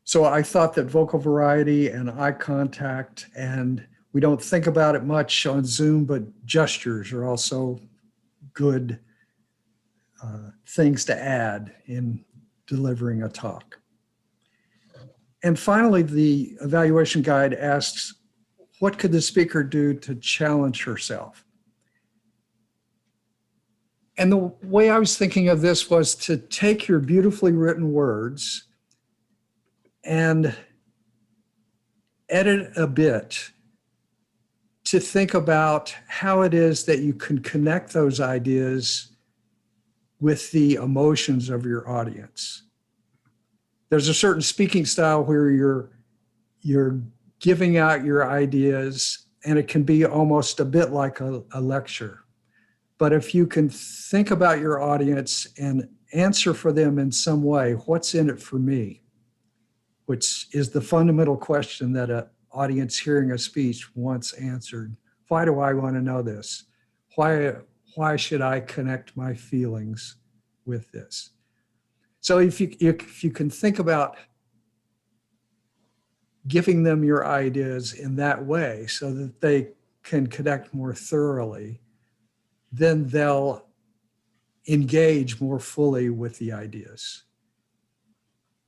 [SPEAKER 5] So I thought that vocal variety and eye contact, and we don't think about it much on Zoom, but gestures are also good things to add in delivering a talk. And finally, the evaluation guide asks, what could the speaker do to challenge herself? And the way I was thinking of this was to take your beautifully written words and edit a bit to think about how it is that you can connect those ideas with the emotions of your audience. There's a certain speaking style where you're giving out your ideas, and it can be almost a bit like a lecture. But if you can think about your audience and answer for them in some way, what's in it for me? Which is the fundamental question that an audience hearing a speech wants answered. Why do I want to know this? Why should I connect my feelings with this? So if you can think about giving them your ideas in that way so that they can connect more thoroughly, then they'll engage more fully with the ideas.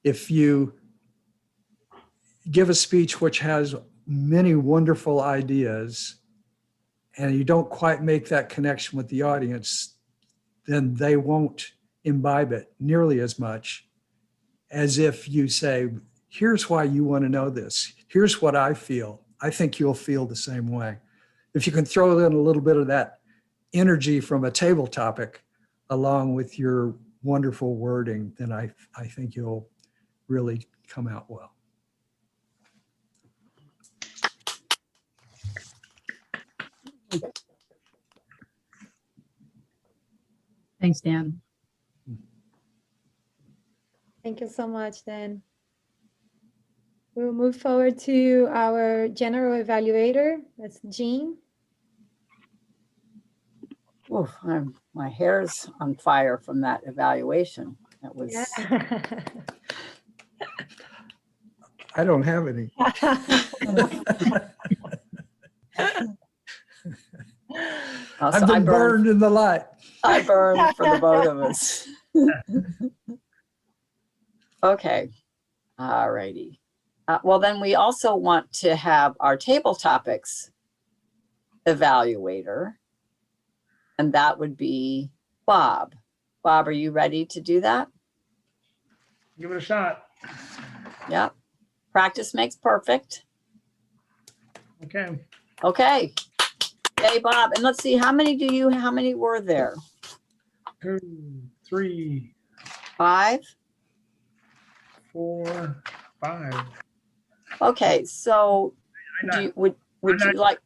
[SPEAKER 5] If you give a speech which has many wonderful ideas and you don't quite make that connection with the audience, then they won't imbibe it nearly as much as if you say, here's why you want to know this. Here's what I feel. I think you'll feel the same way. If you can throw in a little bit of that energy from a table topic along with your wonderful wording, then I think you'll really come out well.
[SPEAKER 4] Thanks, Dan.
[SPEAKER 2] Thank you so much, Dan. We'll move forward to our general evaluator. That's Jean.
[SPEAKER 1] Oof, my hair's on fire from that evaluation. That was,
[SPEAKER 5] I don't have any.
[SPEAKER 1] also,
[SPEAKER 5] I've been burned in the light.
[SPEAKER 1] I burned for the both of us. Okay, all righty. Well, then we also want to have our table topics evaluator, and that would be Bob. Bob, are you ready to do that?
[SPEAKER 3] Give it a shot.
[SPEAKER 1] Yep. Practice makes perfect.
[SPEAKER 3] Okay.
[SPEAKER 1] Okay. Hey, Bob, and let's see, how many were there?
[SPEAKER 3] 2, 3,
[SPEAKER 1] 5?
[SPEAKER 3] 4, 5.
[SPEAKER 1] Okay, so would you like?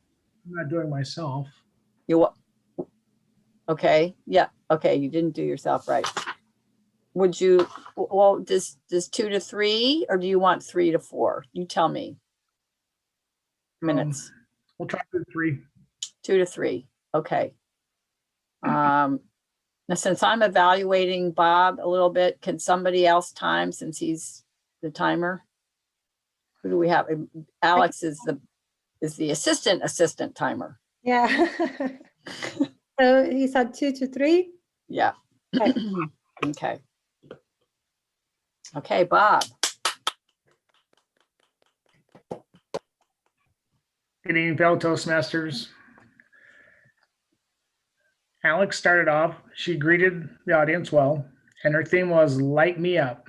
[SPEAKER 3] I'm not doing myself.
[SPEAKER 1] Okay, yeah, okay, you didn't do yourself right. Would you, well, does 2 to 3, or do you want 3 to 4? You tell me. Minutes.
[SPEAKER 3] We'll try to do 3.
[SPEAKER 1] 2 to 3, okay. Now, since I'm evaluating Bob a little bit, can somebody else time since he's the timer? Who do we have? Alex is the assistant timer.
[SPEAKER 2] Yeah. So he said 2 to 3.
[SPEAKER 1] Yeah.
[SPEAKER 2] Okay.
[SPEAKER 1] Okay. Okay, Bob.
[SPEAKER 3] Good evening, fellow Toastmasters. Alex started off, she greeted the audience well, and her theme was Light Me Up.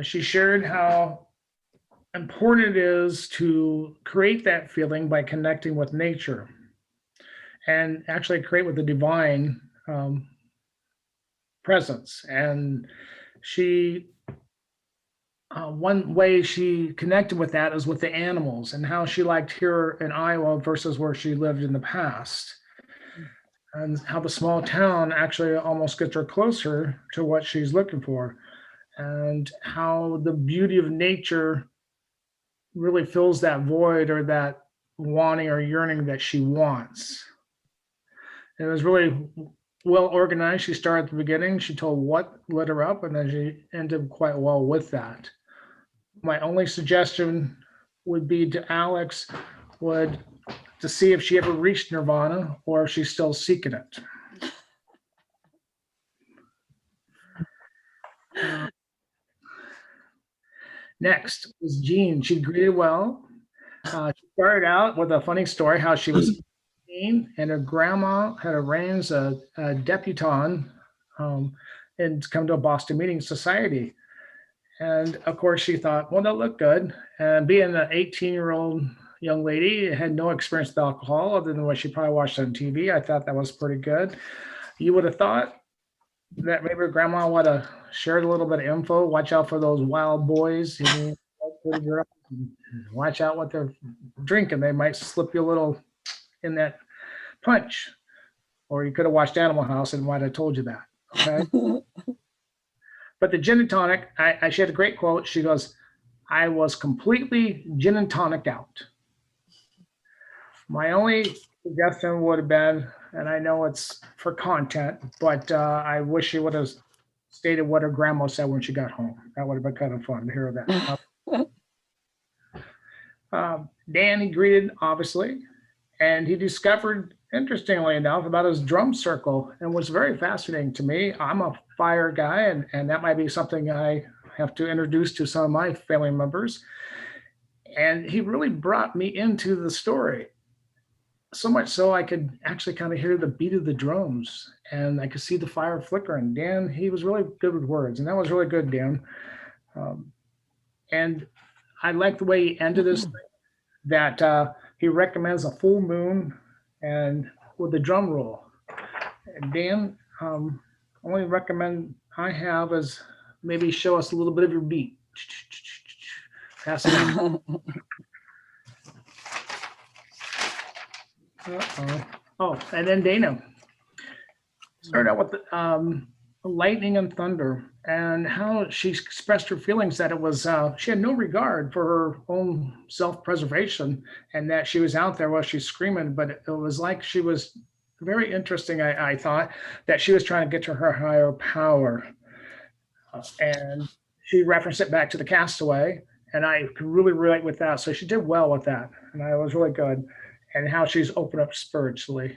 [SPEAKER 3] She shared how important it is to create that feeling by connecting with nature and actually create with the divine presence. And she, one way she connected with that is with the animals and how she liked here in Iowa versus where she lived in the past. And how the small town actually almost gets her closer to what she's looking for, and how the beauty of nature really fills that void or that wanting or yearning that she wants. It was really well organized. She started at the beginning. She told what lit her up, and then she ended quite well with that. My only suggestion would be to Alex to see if she ever reached nirvana or if she's still seeking it. Next was Jean. She greeted well. She started out with a funny story how she was 18 and her grandma had arranged a debutante and to come to a Boston Meeting Society. And of course she thought, well, that looked good. And being an 18-year-old young lady, had no experience with alcohol other than what she probably watched on TV. I thought that was pretty good. You would have thought that maybe grandma would have shared a little bit of info. Watch out for those wild boys. Watch out what they're drinking. They might slip you a little in that punch. Or you could have watched Animal House and might have told you that. Okay. But the gin and tonic, she had a great quote. She goes, I was completely gin and tonic out. My only suggestion would have been, and I know it's for content, but I wish she would have stated what her grandma said when she got home. That would have been kind of fun to hear that. Dan, he greeted, obviously, and he discovered, interestingly enough, about his drum circle, and was very fascinating to me. I'm a fire guy, and that might be something I have to introduce to some of my family members. And he really brought me into the story. So much so I could actually kind of hear the beat of the drums and I could see the fire flickering. Dan, he was really good with words, and that was really good, Dan. And I like the way he ended this thing, that he recommends a full moon and with the drum roll. And Dan, only recommend I have is maybe show us a little bit of your beat. Pass it on. Oh, and then Dana started out with the, lightning and thunder, and how she expressed her feelings that it was she had no regard for her own self-preservation, and that she was out there while she's screaming. But it was like she was very interesting. I thought that she was trying to get to her higher power, and she referenced it back to the Castaway, and I could really relate with that. So she did well with that, and I was really good. And how she's opened up spiritually.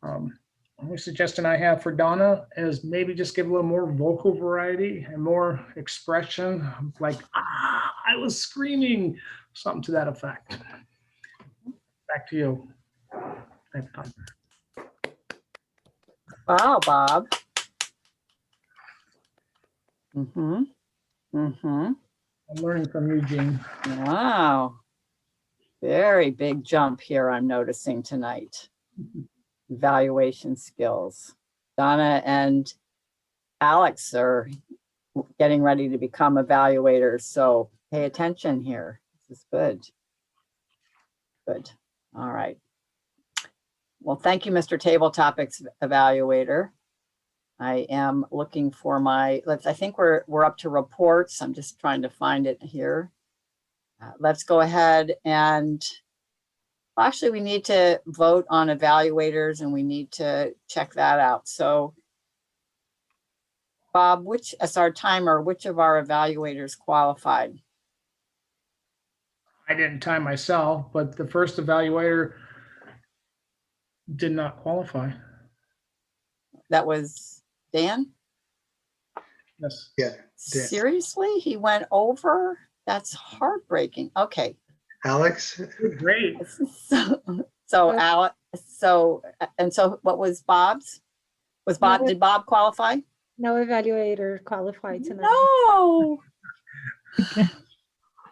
[SPEAKER 3] Only suggestion I have for Donna is maybe just give a little more vocal variety and more expression, like, I was screaming, something to that effect. Back to you.
[SPEAKER 1] Wow, Bob. I'm
[SPEAKER 3] learning from you, Jean.
[SPEAKER 1] Wow. Very big jump here I'm noticing tonight. Evaluation skills. Donna and Alex are getting ready to become evaluators, so pay attention here. This is good. Good. All right. Well, thank you, Mr. Table Topics Evaluator. I am looking for my, I think we're up to reports. I'm just trying to find it here. Let's go ahead and Actually, we need to vote on evaluators and we need to check that out. So Bob, as our timer, which of our evaluators qualified?
[SPEAKER 3] I didn't time myself, but the first evaluator did not qualify.
[SPEAKER 1] That was Dan?
[SPEAKER 3] Yes.
[SPEAKER 6] Yeah. Dan.
[SPEAKER 1] Seriously? He went over? That's heartbreaking. Okay.
[SPEAKER 6] Alex,
[SPEAKER 3] Great.
[SPEAKER 1] So Alex, so what was Bob's?
[SPEAKER 2] No.
[SPEAKER 1] Did Bob qualify?
[SPEAKER 2] No evaluator qualified tonight.
[SPEAKER 1] No.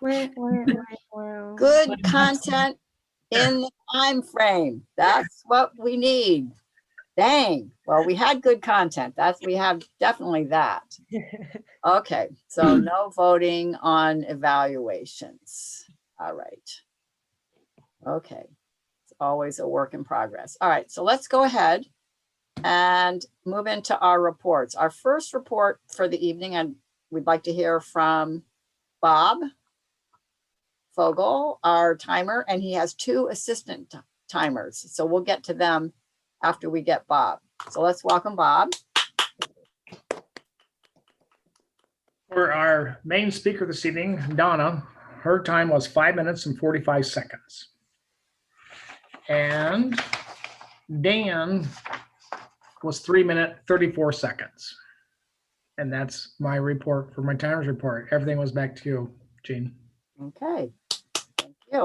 [SPEAKER 2] Wow.
[SPEAKER 1] Good content in the time frame. That's what we need. Dang. Well, we had good content. We have definitely that. Okay. So no voting on evaluations. All right. Okay. It's always a work in progress. All right. So let's go ahead and move into our reports. Our first report for the evening, and we'd like to hear from Bob Fogel, our timer, and he has 2 assistant timers. So we'll get to them after we get Bob. So let's welcome Bob.
[SPEAKER 3] For our main speaker this evening, Donna, her time was 5 minutes and 45 seconds. And Dan was 3 minutes, 34 seconds. And that's my report for my timer's report. Everything was back to you, Jean.
[SPEAKER 1] Okay, thank you.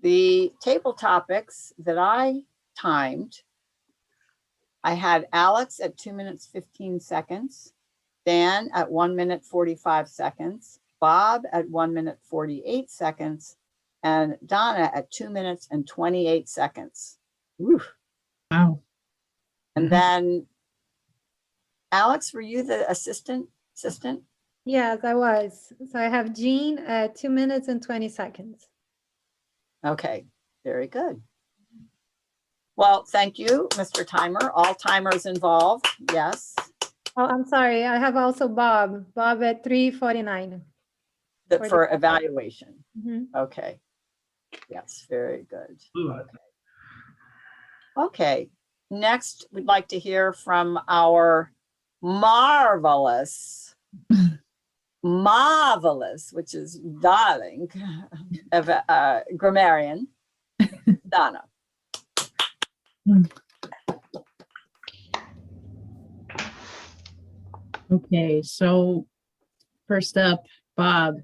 [SPEAKER 1] The table topics that I timed, I had Alex at 2 minutes, 15 seconds, Dan at 1 minute, 45 seconds, Bob at 1 minute, 48 seconds, and Donna at 2 minutes and 28 seconds. Whew.
[SPEAKER 4] Wow.
[SPEAKER 1] And then, Alex, were you the assistant?
[SPEAKER 2] Yes, I was. So I have Jean at 2 minutes and 20 seconds.
[SPEAKER 1] Okay, very good. Well, thank you, Mr. Timer. All timers involved, yes.
[SPEAKER 2] Oh, I'm sorry. I have also Bob at 3:49.
[SPEAKER 1] For evaluation.
[SPEAKER 2] Mhm.
[SPEAKER 1] Okay. Yes, very good.
[SPEAKER 3] Ooh.
[SPEAKER 1] Okay, next we'd like to hear from our marvelous, which is darling, grammarian, Donna.
[SPEAKER 4] Okay, so first up, Bob.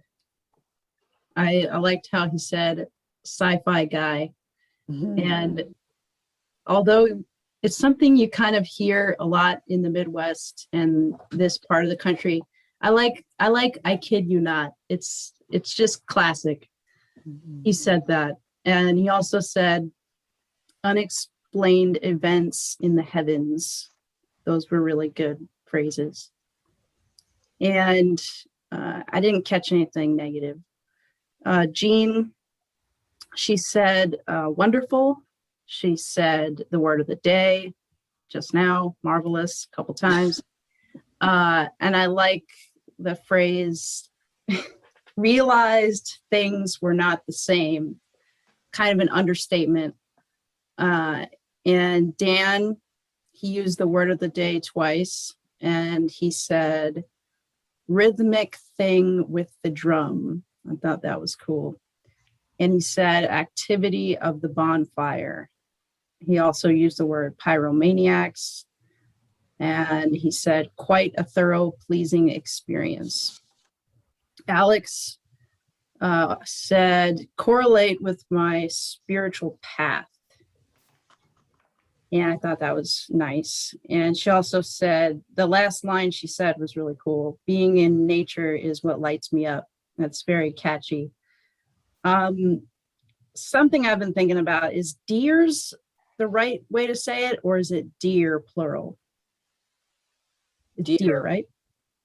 [SPEAKER 4] I liked how he said sci-fi guy. And although it's something you kind of hear a lot in the Midwest and this part of the country, I like I kid you not. It's just classic. He said that. And he also said unexplained events in the heavens. Those were really good phrases. And I didn't catch anything negative. Jean, she said wonderful. She said the word of the day just now, marvelous, a couple times. And I like the phrase, realized things were not the same, kind of an understatement. And Dan, he used the word of the day twice, and he said, rhythmic thing with the drum. I thought that was cool. And he said, activity of the bonfire. He also used the word pyromaniacs. And he said, quite a thorough, pleasing experience. Alex said, correlate with my spiritual path. And I thought that was nice. And she also said, the last line she said was really cool. Being in nature is what lights me up. That's very catchy. Something I've been thinking about, is deers the right way to say it, or is it deer plural? It's deer, right?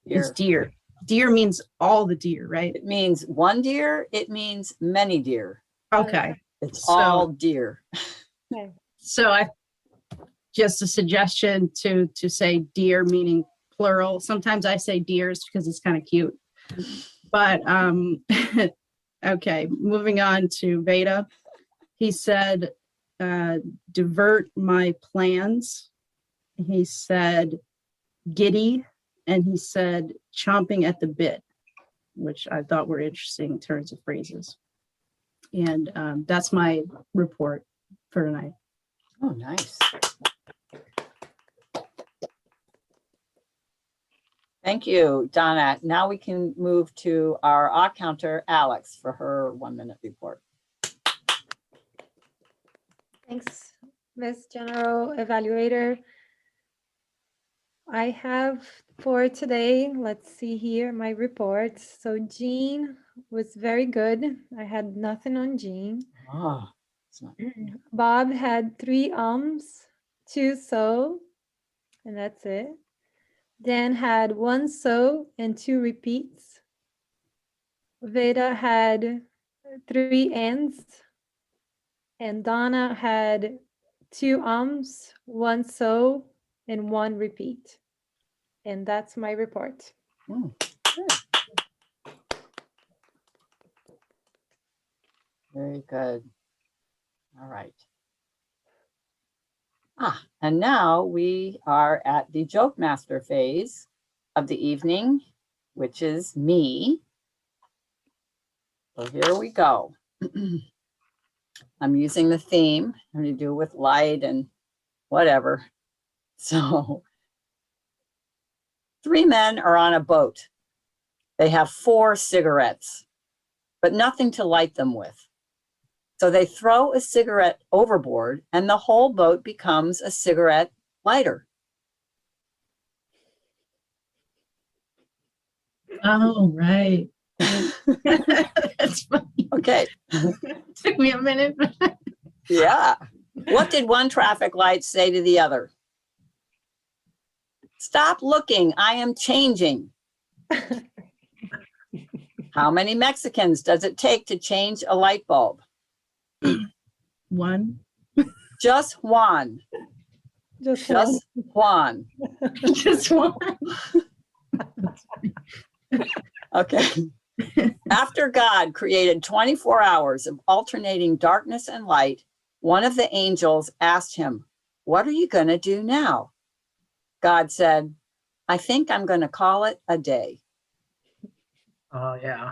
[SPEAKER 4] It's deer. Deer means all the deer, right?
[SPEAKER 1] It means one deer. It means many deer.
[SPEAKER 4] Okay.
[SPEAKER 1] It's
[SPEAKER 4] So-
[SPEAKER 1] all deer.
[SPEAKER 4] So just a suggestion to say deer meaning plural. Sometimes I say deers because it's kind of cute. But Okay, moving on to Veda. He said, divert my plans. He said, giddy, and he said, chomping at the bit, which I thought were interesting turns of phrases. And that's my report for tonight.
[SPEAKER 1] Oh, nice. Thank you, Donna. Now we can move to our odd counter, Alex, for her 1-minute report.
[SPEAKER 2] Thanks, Ms. General Evaluator. I have for today, let's see here, my reports. So Jean was very good. I had nothing on Jean.
[SPEAKER 1] Oh, it's not-
[SPEAKER 2] Bob had 3 ums, 2 so, and that's it. Dan had 1 so and 2 repeats. Veda had 3 ands, and Donna had 2 ums, 1 so, and 1 repeat. And that's my report.
[SPEAKER 1] mm, good. Very good. All right. And now we are at the joke master phase of the evening, which is me. So here we go. I'm using the theme. I'm going to do it with light and whatever. So 3 men are on a boat. They have 4 cigarettes, but nothing to light them with. So they throw a cigarette overboard and the whole boat becomes a cigarette lighter.
[SPEAKER 4] Oh, right. That's funny.
[SPEAKER 1] Okay.
[SPEAKER 4] Took me a minute.
[SPEAKER 1] Yeah. What did one traffic light say to the other? Stop looking, I am changing. How many Mexicans does it take to change a light bulb?
[SPEAKER 4] 1.
[SPEAKER 1] Just one.
[SPEAKER 2] Just
[SPEAKER 1] One.
[SPEAKER 2] one.
[SPEAKER 4] Just 1.
[SPEAKER 1] Okay. After God created 24 hours of alternating darkness and light, one of the angels asked him, "What are you going to do now?" God said, "I think I'm going to call it a day."
[SPEAKER 3] Oh, yeah.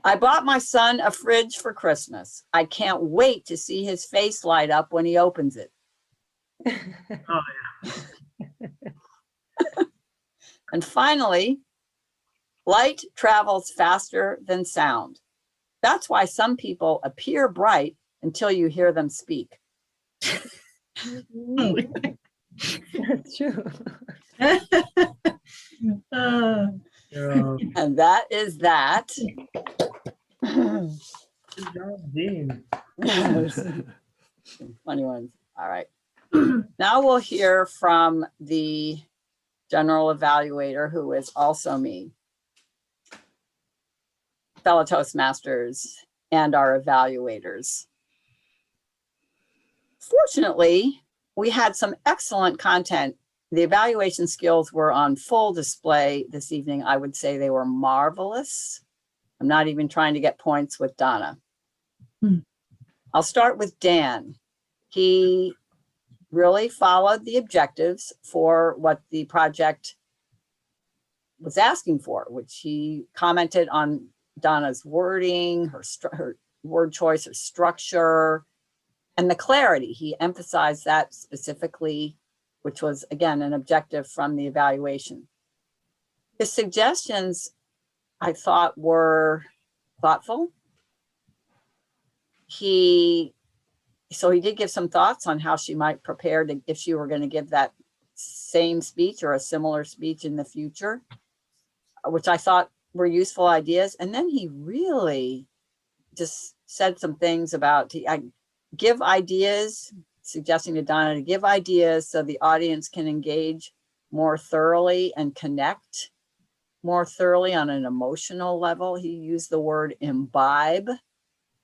[SPEAKER 1] I bought my son a fridge for Christmas. I can't wait to see his face light up when he opens it.
[SPEAKER 3] Oh,
[SPEAKER 1] And finally, light travels faster than sound. That's why some people appear bright until you hear them speak.
[SPEAKER 2] That's true.
[SPEAKER 3] yeah.
[SPEAKER 1] And that is that.
[SPEAKER 3] Good job, Dean.
[SPEAKER 1] Funny ones. All right. Now we'll hear from the general evaluator, who is also me, fellow Toastmasters, and our evaluators. Fortunately, we had some excellent content. The evaluation skills were on full display this evening. I would say they were marvelous. I'm not even trying to get points with Donna. I'll start with Dan. He really followed the objectives for what the project was asking for, which he commented on Donna's wording, her word choice, her structure, and the clarity. He emphasized that specifically, which was, again, an objective from the evaluation. His suggestions, I thought, were thoughtful. So he did give some thoughts on how she might prepare if she were going to give that same speech or a similar speech in the future, which I thought were useful ideas. And then he really just said some things about give ideas, suggesting to Donna to give ideas so the audience can engage more thoroughly and connect more thoroughly on an emotional level. He used the word imbibe,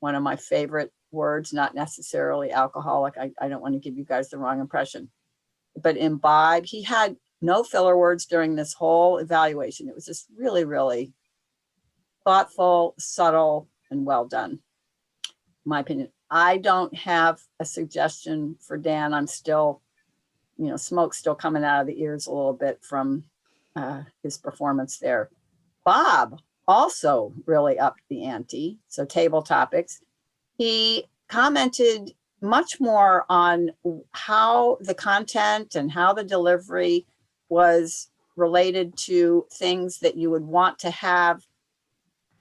[SPEAKER 1] one of my favorite words, not necessarily alcoholic. I don't want to give you guys the wrong impression, but imbibe. He had no filler words during this whole evaluation. It was just really, really thoughtful, subtle, and well done. In my opinion, I don't have a suggestion for Dan. I'm still, smoke's still coming out of the ears a little bit from his performance there. Bob also really upped the ante. So table topics. He commented much more on how the content and how the delivery was related to things that you would want to have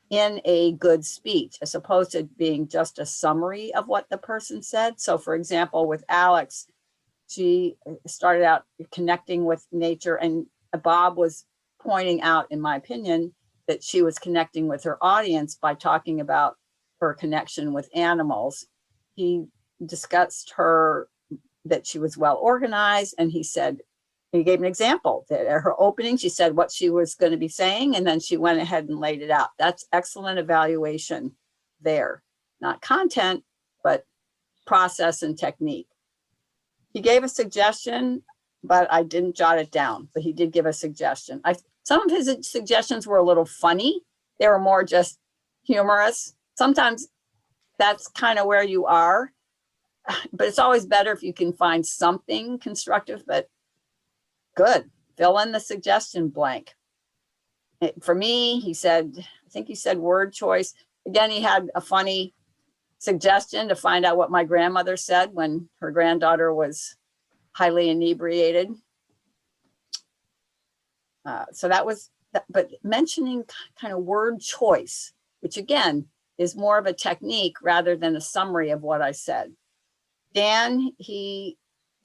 [SPEAKER 1] in a good speech, as opposed to being just a summary of what the person said. So for example, with Alex, she started out connecting with nature, and Bob was pointing out, in my opinion, that she was connecting with her audience by talking about her connection with animals. He discussed her, that she was well organized, and he gave an example that at her opening, she said what she was going to be saying, and then she went ahead and laid it out. That's excellent evaluation there. Not content, but process and technique. He gave a suggestion, but I didn't jot it down, but he did give a suggestion. Some of his suggestions were a little funny. They were more just humorous. Sometimes that's kind of where you are, but it's always better if you can find something constructive, but good. Fill in the suggestion blank. For me, I think he said word choice. Again, he had a funny suggestion to find out what my grandmother said when her granddaughter was highly inebriated. So that was, but mentioning kind of word choice, which again is more of a technique rather than a summary of what I said. Dan, he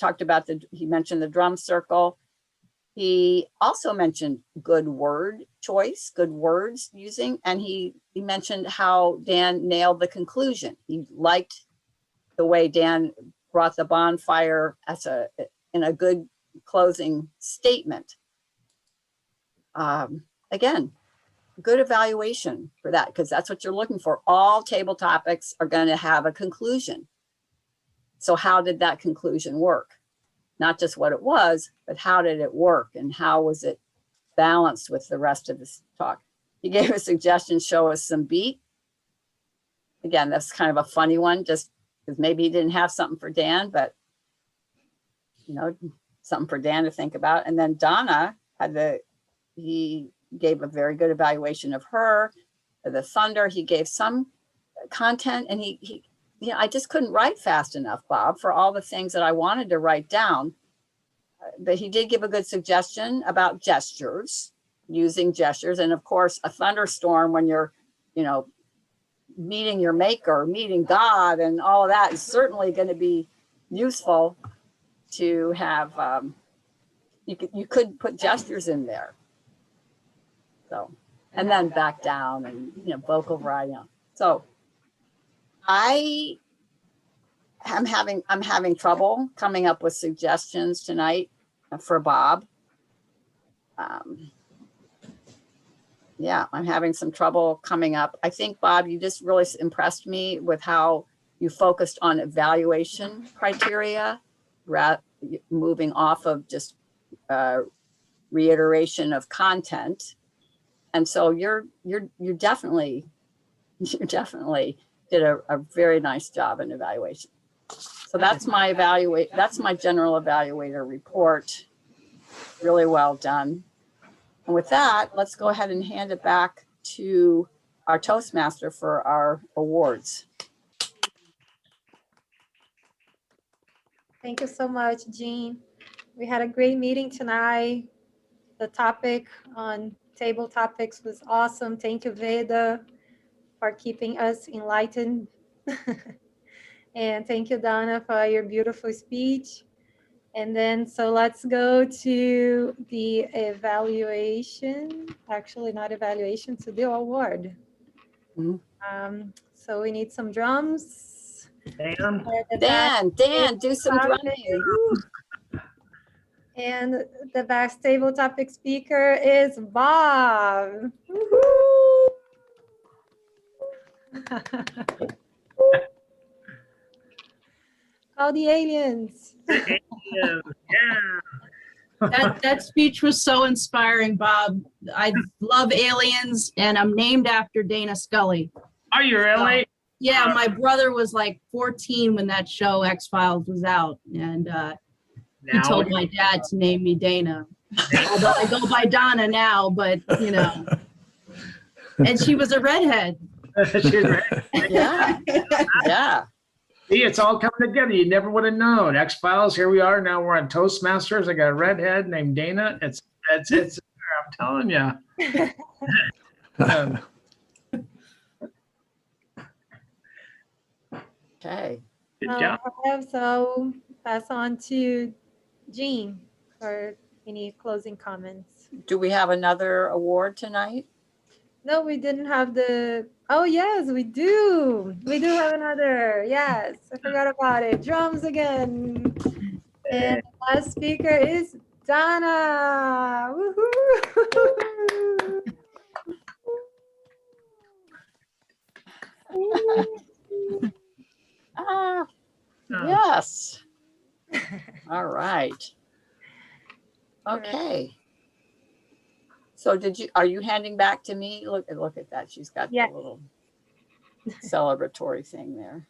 [SPEAKER 1] mentioned the drum circle. He also mentioned good word choice, good words using, and he mentioned how Dan nailed the conclusion. He liked the way Dan brought the bonfire in a good closing statement. Again, good evaluation for that, because that's what you're looking for. All table topics are going to have a conclusion. So how did that conclusion work? Not just what it was, but how did it work, and how was it balanced with the rest of this talk? He gave a suggestion, show us some beat. Again, that's kind of a funny one, just because maybe he didn't have something for Dan, but something for Dan to think about. And then Donna he gave a very good evaluation of her, the thunder. He gave some content, and I just couldn't write fast enough, Bob, for all the things that I wanted to write down. But he did give a good suggestion about gestures, using gestures. And of course, a thunderstorm when you're, meeting your maker, meeting God, and all of that is certainly going to be useful to have. You could put gestures in there. So, and then back down and, vocal variety. So I'm having trouble coming up with suggestions tonight for Bob. I'm having some trouble coming up. I think, Bob, you just really impressed me with how you focused on evaluation criteria, moving off of just reiteration of content. And so you definitely did a very nice job in evaluation. So that's my general evaluator report. Really well done. And with that, let's go ahead and hand it back to our Toastmaster for our awards.
[SPEAKER 2] Thank you so much, Jean. We had a great meeting tonight. The topic on table topics was awesome. Thank you, Veda, for keeping us enlightened. And thank you, Donna, for your beautiful speech. And then, so let's go to the evaluation. Actually, not evaluation, to the award.
[SPEAKER 1] Mm-hmm.
[SPEAKER 2] So we need some drums.
[SPEAKER 1] Dan, do some drumming.
[SPEAKER 2] And the best table topic speaker is Bob. All the aliens.
[SPEAKER 3] Yeah.
[SPEAKER 4] That speech was so inspiring, Bob. I love aliens, and I'm named after Dana Scully.
[SPEAKER 3] Are you really?
[SPEAKER 4] Yeah, my brother was like 14 when that show X-Files was out, and he
[SPEAKER 3] Now
[SPEAKER 4] told my dad to name me Dana. Although I go by Donna now, but you know. And she was a redhead.
[SPEAKER 3] she's right.
[SPEAKER 1] Yeah, yeah.
[SPEAKER 3] See, it's all coming together. You never would have known. X-Files, here we are. Now we're on Toastmasters. I got a redhead named Dana. It's I'm telling you.
[SPEAKER 1] Okay.
[SPEAKER 3] Good job.
[SPEAKER 2] So pass on to Jean for any closing comments.
[SPEAKER 1] Do we have another award tonight?
[SPEAKER 2] No, we didn't have the, oh yes, we do. We do have another, yes, I forgot about it. Drums again. And the last speaker is Donna. Woohoo!
[SPEAKER 1] Ah, yes. All right. Okay. So are you handing back to me? Look at that. She's got
[SPEAKER 2] Yeah.
[SPEAKER 1] the little celebratory thing there.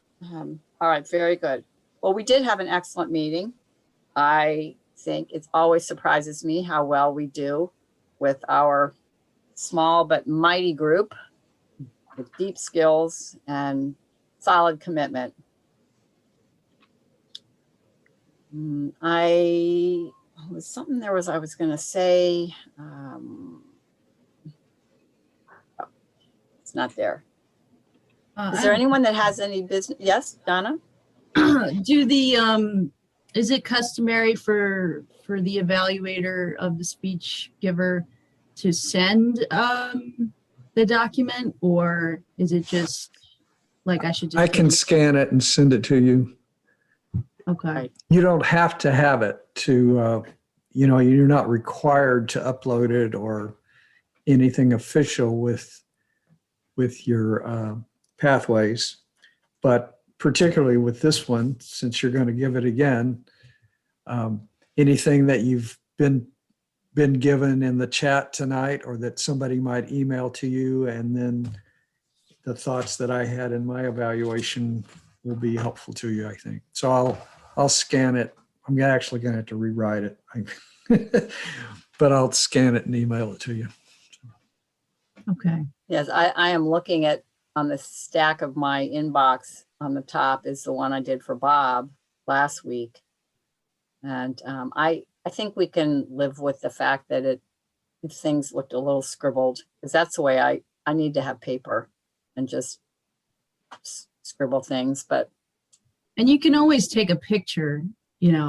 [SPEAKER 1] All right, very good. Well, we did have an excellent meeting. I think it always surprises me how well we do with our small but mighty group with deep skills and solid commitment. I was going to say, it's not there. Is there anyone that has any business? Yes, Donna?
[SPEAKER 4] Is it customary for the evaluator of the speech giver to send the document, or is it just like I should just?
[SPEAKER 5] I can scan it and send it to you.
[SPEAKER 4] Okay.
[SPEAKER 1] Right.
[SPEAKER 5] You don't have to have it to, you're not required to upload it or anything official with your pathways. But particularly with this one, since you're going to give it again, anything that you've been given in the chat tonight or that somebody might email to you, and then the thoughts that I had in my evaluation will be helpful to you, I think. So I'll scan it. I'm actually going to have to rewrite it, but I'll scan it and email it to you.
[SPEAKER 4] Okay.
[SPEAKER 1] Yes, I am looking at on the stack of my inbox on the top is the one I did for Bob last week. And I think we can live with the fact that if things looked a little scribbled, because that's the way I need to have paper and just scribble things. But
[SPEAKER 4] And you can always take a picture,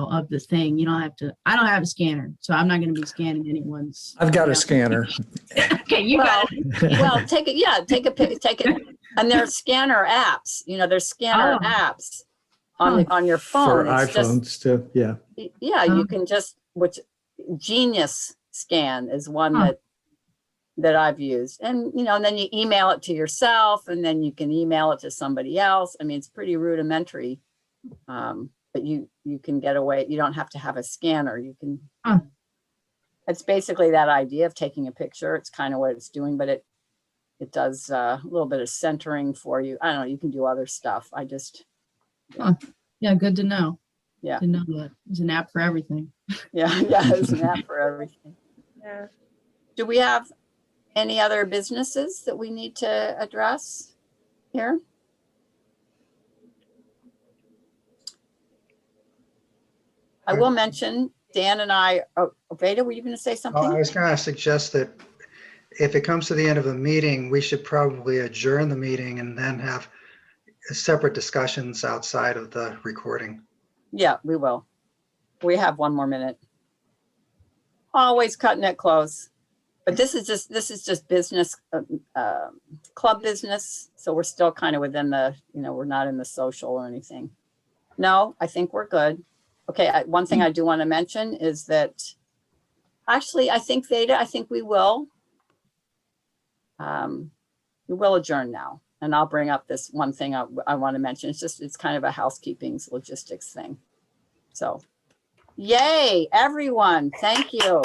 [SPEAKER 4] of the thing. You don't have to. I don't have a scanner, so I'm not going to be scanning anyone's.
[SPEAKER 5] I've got a scanner.
[SPEAKER 4] Okay, you got it.
[SPEAKER 1] well, take it. Yeah, take it. And there's scanner apps. There's scanner
[SPEAKER 4] Oh.
[SPEAKER 1] apps on your phone.
[SPEAKER 5] For
[SPEAKER 1] It's just,
[SPEAKER 5] iPhones too, yeah.
[SPEAKER 1] yeah, you can just, which Genius Scan is one that I've used. And, and then you email it to yourself, and then you can email it to somebody else. I mean, it's pretty rudimentary, but you can get away. You don't have to have a scanner. You can, it's basically that idea of taking a picture. It's kind of what it's doing, but it does a little bit of centering for you. I don't know, you can do other stuff.
[SPEAKER 4] Yeah, good to know.
[SPEAKER 1] Yeah.
[SPEAKER 4] To know that there's an app for everything.
[SPEAKER 1] Yeah, there's an app for everything.
[SPEAKER 2] Yeah.
[SPEAKER 1] Do we have any other businesses that we need to address here? I will mention Dan and I, Veda, were you going to say something?
[SPEAKER 6] I was going to suggest that if it comes to the end of a meeting, we should probably adjourn the meeting and then have separate discussions outside of the recording.
[SPEAKER 1] Yeah, we will. We have one more minute. Always cutting it close. But this is just business, club business. So we're still kind of within the, we're not in the social or anything. No, I think we're good. Okay, one thing I do want to mention is that actually, I think Veda, we will adjourn now. And I'll bring up this one thing I want to mention. It's kind of a housekeeping logistics thing. So Yay, everyone. Thank you.